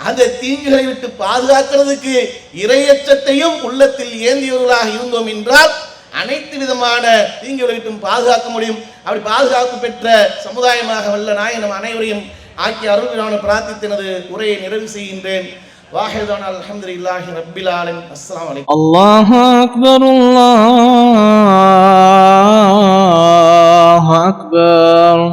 அந்த தீங்குகளை விட்டு பாதுகாக்கிறதுக்கு இறையச்சத்தையும் உள்ளத்தில் ஏந்தியவர்களாக இருந்தோம் என்றால் அனைத்து விதமான தீங்குகளை விட்டும் பாதுகாக்க முடியும். அப்படி பாதுகாப்பு பெற்ற சமுதாயமாக வல்ல நாயன் நம் அனைவரையும் ஆக்கி அருள்விழான பிரார்த்தித்தனது உரையை நிறைவு செய்கின்றேன். வாஹிதான அல்ஹம்துலில்லாஹி ரப்பில் ஆலமீன். அஸ்ஸலாமு அலைக்கும். அல்லாஹு அக்பர், அல்லாஹு அக்பர்.